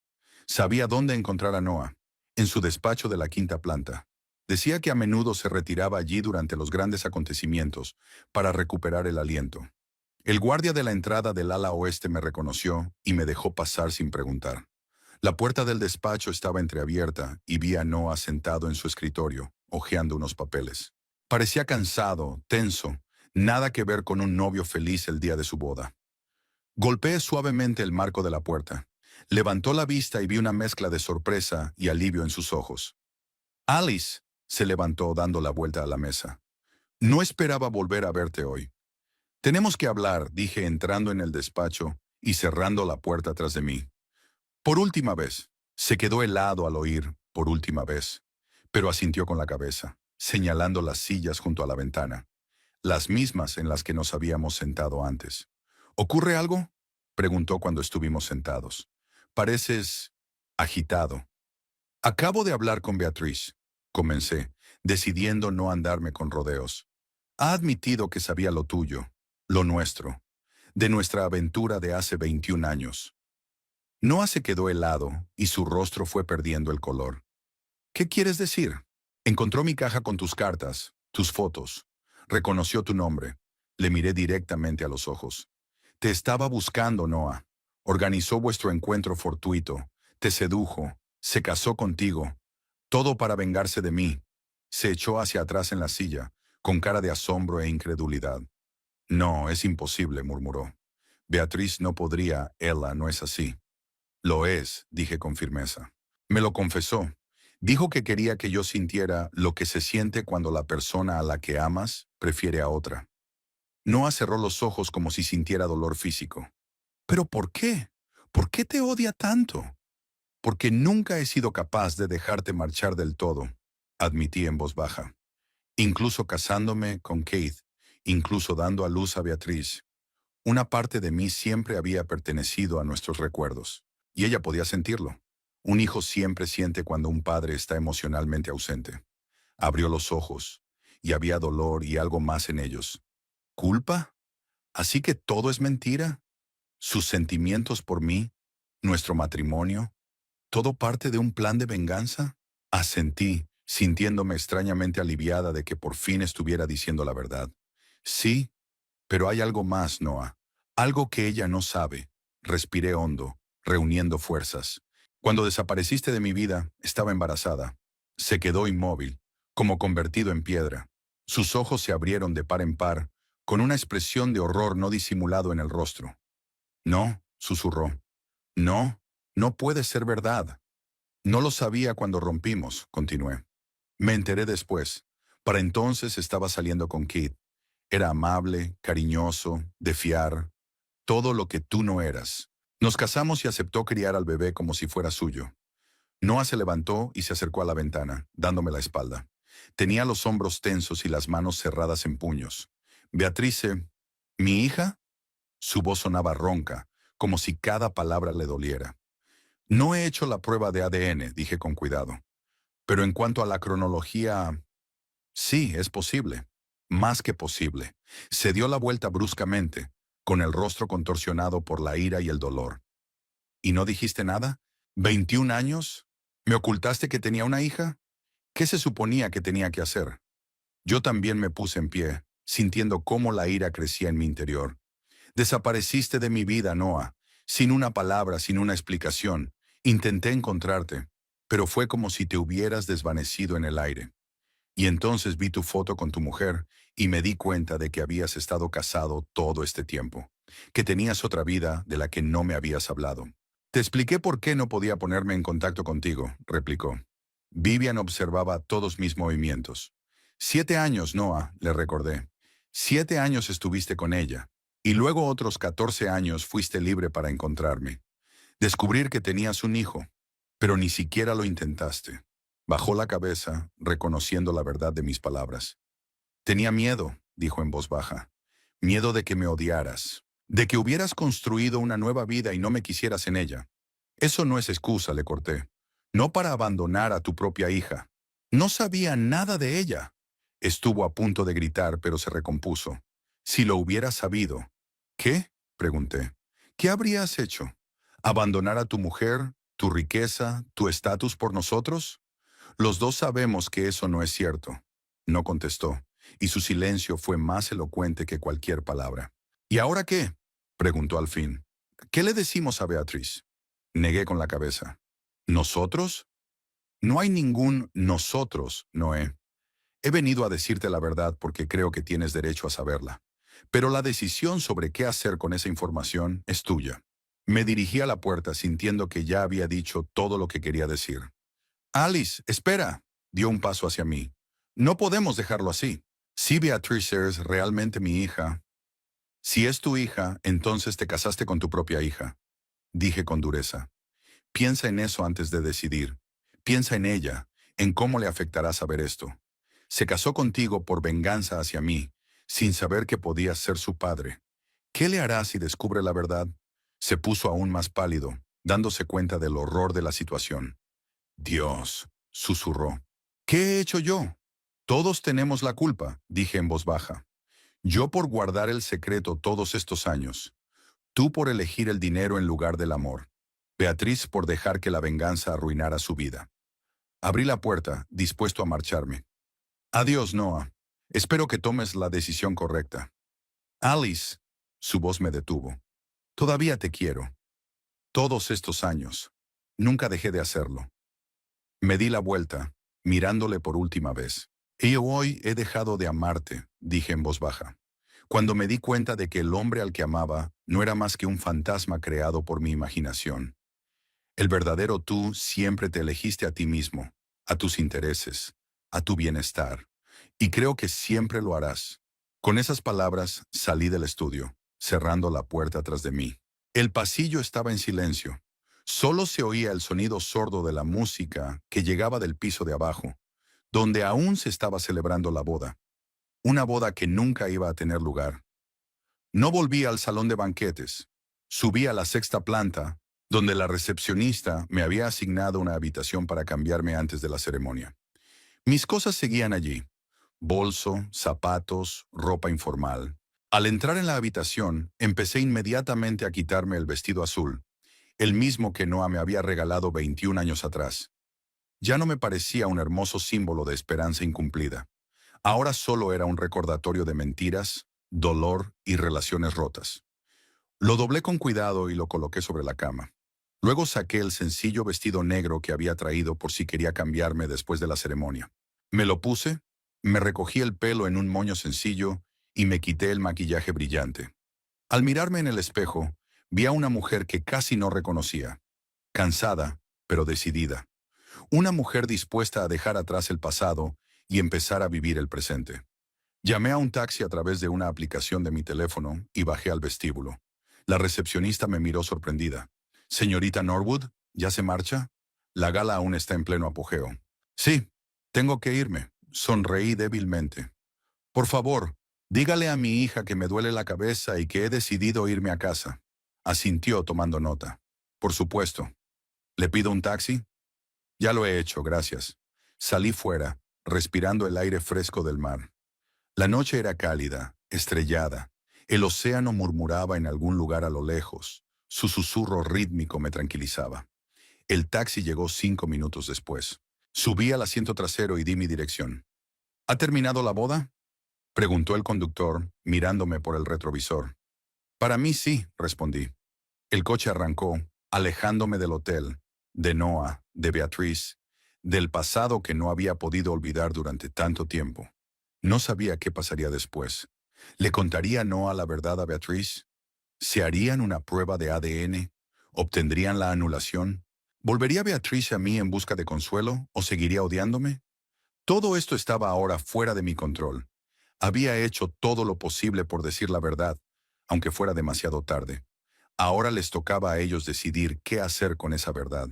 Sabía dónde encontrar a Noah, en su despacho de la quinta planta. Decía que a menudo se retiraba allí durante los grandes acontecimientos para recuperar el aliento. El guardia de la entrada del ala oeste me reconoció y me dejó pasar sin preguntar. La puerta del despacho estaba entreabierta y vi a Noah sentado en su escritorio, hojeando unos papeles. Parecía cansado, tenso, nada que ver con un novio feliz el día de su boda. Golpeé suavemente el marco de la puerta. Levantó la vista y vi una mezcla de sorpresa y alivio en sus ojos. Alice se levantó dando la vuelta a la mesa. No esperaba volver a verte hoy. Tenemos que hablar, dije entrando en el despacho y cerrando la puerta tras de mí. Por última vez. Se quedó helado al oír, por última vez, pero asintió con la cabeza, señalando las sillas junto a la ventana, las mismas en las que nos habíamos sentado antes. ¿Ocurre algo?, preguntó cuando estuvimos sentados. Pareces agitado. Acabo de hablar con Beatriz, comencé, decidiendo no andarme con rodeos. Ha admitido que sabía lo tuyo, lo nuestro, de nuestra aventura de hace 21 años. Noah se quedó helado y su rostro fue perdiendo el color. ¿Qué quieres decir? Encontró mi caja con tus cartas, tus fotos. Reconoció tu nombre. Le miré directamente a los ojos. Te estaba buscando, Noah. Organizó vuestro encuentro fortuito. Te sedujo. Se casó contigo. Todo para vengarse de mí. Se echó hacia atrás en la silla, con cara de asombro e incredulidad. No, es imposible, murmuró. Beatriz no podría, Ella, no es así. Lo es, dije con firmeza. Me lo confesó. Dijo que quería que yo sintiera lo que se siente cuando la persona a la que amas prefiere a otra. Noah cerró los ojos como si sintiera dolor físico. ¿Pero por qué? ¿Por qué te odia tanto? Porque nunca he sido capaz de dejarte marchar del todo, admití en voz baja. Incluso casándome con Keith, incluso dando a luz a Beatriz. Una parte de mí siempre había pertenecido a nuestros recuerdos, y ella podía sentirlo. Un hijo siempre siente cuando un padre está emocionalmente ausente. Abrió los ojos, y había dolor y algo más en ellos. ¿Culpa? ¿Así que todo es mentira? ¿Sus sentimientos por mí? ¿Nuestro matrimonio? ¿Todo parte de un plan de venganza? Asentí, sintiéndome extrañamente aliviada de que por fin estuviera diciendo la verdad. Sí, pero hay algo más, Noah. Algo que ella no sabe. Respiré hondo, reuniendo fuerzas. Cuando desapareciste de mi vida, estaba embarazada. Se quedó inmóvil, como convertido en piedra. Sus ojos se abrieron de par en par, con una expresión de horror no disimulado en el rostro. No, susurró. No, no puede ser verdad. No lo sabía cuando rompimos, continué. Me enteré después. Para entonces estaba saliendo con Kit. Era amable, cariñoso, de fiar, todo lo que tú no eras. Nos casamos y aceptó criar al bebé como si fuera suyo. Noah se levantó y se acercó a la ventana, dándome la espalda. Tenía los hombros tensos y las manos cerradas en puños. Beatrice, ¿mi hija? Su voz sonaba ronca, como si cada palabra le doliera. No he hecho la prueba de ADN, dije con cuidado. Pero en cuanto a la cronología, sí, es posible. Más que posible. Se dio la vuelta bruscamente, con el rostro contorsionado por la ira y el dolor. ¿Y no dijiste nada? ¿21 años? ¿Me ocultaste que tenía una hija? ¿Qué se suponía que tenía que hacer? Yo también me puse en pie, sintiendo cómo la ira crecía en mi interior. Desapareciste de mi vida, Noah, sin una palabra, sin una explicación. Intenté encontrarte, pero fue como si te hubieras desvanecido en el aire. Y entonces vi tu foto con tu mujer y me di cuenta de que habías estado casado todo este tiempo, que tenías otra vida de la que no me habías hablado. Te expliqué por qué no podía ponerme en contacto contigo, replicó. Vivian observaba todos mis movimientos. 7 años, Noah, le recordé. 7 años estuviste con ella, y luego otros 14 años fuiste libre para encontrarme. Descubrir que tenías un hijo, pero ni siquiera lo intentaste. Bajó la cabeza, reconociendo la verdad de mis palabras. Tenía miedo, dijo en voz baja. Miedo de que me odiaras, de que hubieras construido una nueva vida y no me quisieras en ella. Eso no es excusa, le corté. No para abandonar a tu propia hija. No sabía nada de ella. Estuvo a punto de gritar, pero se recompuso. Si lo hubieras sabido. ¿Qué? Pregunté. ¿Qué habrías hecho? ¿Abandonar a tu mujer, tu riqueza, tu estatus por nosotros? Los dos sabemos que eso no es cierto. No contestó, y su silencio fue más elocuente que cualquier palabra. ¿Y ahora qué? Preguntó al fin. ¿Qué le decimos a Beatriz? Negué con la cabeza. ¿Nosotros? No hay ningún nosotros, Noé. He venido a decirte la verdad porque creo que tienes derecho a saberla. Pero la decisión sobre qué hacer con esa información es tuya. Me dirigí a la puerta sintiendo que ya había dicho todo lo que quería decir. Alice, espera, dio un paso hacia mí. No podemos dejarlo así. Si Beatrice es realmente mi hija, si es tu hija, entonces te casaste con tu propia hija, dije con dureza. Piensa en eso antes de decidir. Piensa en ella, en cómo le afectará saber esto. Se casó contigo por venganza hacia mí, sin saber que podías ser su padre. ¿Qué le hará si descubre la verdad? Se puso aún más pálido, dándose cuenta del horror de la situación. Dios, susurró. ¿Qué he hecho yo? Todos tenemos la culpa, dije en voz baja. Yo por guardar el secreto todos estos años. Tú por elegir el dinero en lugar del amor. Beatriz por dejar que la venganza arruinara su vida. Abrí la puerta, dispuesto a marcharme. Adiós, Noah. Espero que tomes la decisión correcta. Alice, su voz me detuvo. Todavía te quiero. Todos estos años. Nunca dejé de hacerlo. Me di la vuelta, mirándole por última vez. Y hoy he dejado de amarte, dije en voz baja. Cuando me di cuenta de que el hombre al que amaba no era más que un fantasma creado por mi imaginación. El verdadero tú siempre te elegiste a ti mismo, a tus intereses, a tu bienestar. Y creo que siempre lo harás. Con esas palabras salí del estudio, cerrando la puerta tras de mí. El pasillo estaba en silencio. Solo se oía el sonido sordo de la música que llegaba del piso de abajo, donde aún se estaba celebrando la boda. Una boda que nunca iba a tener lugar. No volví al salón de banquetes. Subí a la 6ª planta, donde la recepcionista me había asignado una habitación para cambiarme antes de la ceremonia. Mis cosas seguían allí. Bolso, zapatos, ropa informal. Al entrar en la habitación, empecé inmediatamente a quitarme el vestido azul, el mismo que Noah me había regalado 21 años atrás. Ya no me parecía un hermoso símbolo de esperanza incumplida. Ahora solo era un recordatorio de mentiras, dolor y relaciones rotas. Lo doblé con cuidado y lo coloqué sobre la cama. Luego saqué el sencillo vestido negro que había traído por si quería cambiarme después de la ceremonia. Me lo puse, me recogí el pelo en un moño sencillo y me quité el maquillaje brillante. Al mirarme en el espejo, vi a una mujer que casi no reconocía. Cansada, pero decidida. Una mujer dispuesta a dejar atrás el pasado y empezar a vivir el presente. Llamé a un taxi a través de una aplicación de mi teléfono y bajé al vestíbulo. La recepcionista me miró sorprendida. «Señorita Norwood, ¿ya se marcha? La gala aún está en pleno apogeo». «Sí, tengo que irme», Sonreí débilmente. Por favor, dígale a mi hija que me duele la cabeza y que he decidido irme a casa. Asintió tomando nota. Por supuesto. ¿Le pido un taxi? Ya lo he hecho, gracias. Salí fuera, respirando el aire fresco del mar. La noche era cálida, estrellada. El océano murmuraba en algún lugar a lo lejos. Su susurro rítmico me tranquilizaba. El taxi llegó 5 minutos después. Subí al asiento trasero y di mi dirección. ¿Ha terminado la boda? Preguntó el conductor, mirándome por el retrovisor. Para mí sí, respondí. El coche arrancó, alejándome del hotel, de Noah, de Beatriz, del pasado que no había podido olvidar durante tanto tiempo. No sabía qué pasaría después. ¿Le contaría Noah la verdad a Beatriz? ¿Se harían una prueba de ADN? ¿Obtendrían la anulación? ¿Volvería Beatriz a mí en busca de consuelo o seguiría odiándome? Todo esto estaba ahora fuera de mi control. Había hecho todo lo posible por decir la verdad, aunque fuera demasiado tarde. Ahora les tocaba a ellos decidir qué hacer con esa verdad.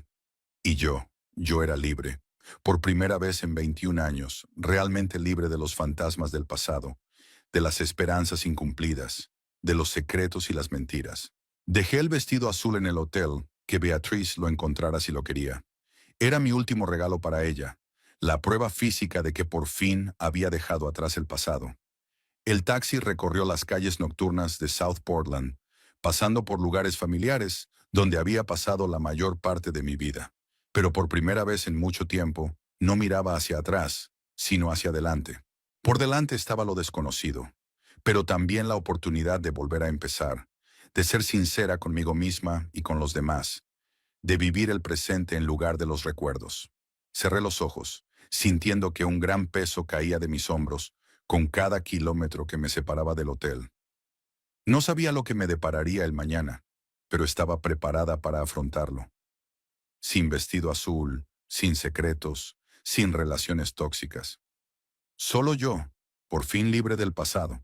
Y yo era libre. Por primera vez en 21 años, realmente libre de los fantasmas del pasado, de las esperanzas incumplidas, de los secretos y las mentiras. Dejé el vestido azul en el hotel, que Beatriz lo encontrara si lo quería. Era mi último regalo para ella, la prueba física de que por fin había dejado atrás el pasado. El taxi recorrió las calles nocturnas de South Portland, pasando por lugares familiares donde había pasado la mayor parte de mi vida. Pero por primera vez en mucho tiempo, no miraba hacia atrás, sino hacia adelante. Por delante estaba lo desconocido, pero también la oportunidad de volver a empezar, de ser sincera conmigo misma y con los demás, de vivir el presente en lugar de los recuerdos. Cerré los ojos, sintiendo que un gran peso caía de mis hombros con cada kilómetro que me separaba del hotel. No sabía lo que me depararía el mañana, pero estaba preparada para afrontarlo. Sin vestido azul, sin secretos, sin relaciones tóxicas. Solo yo, por fin libre del pasado.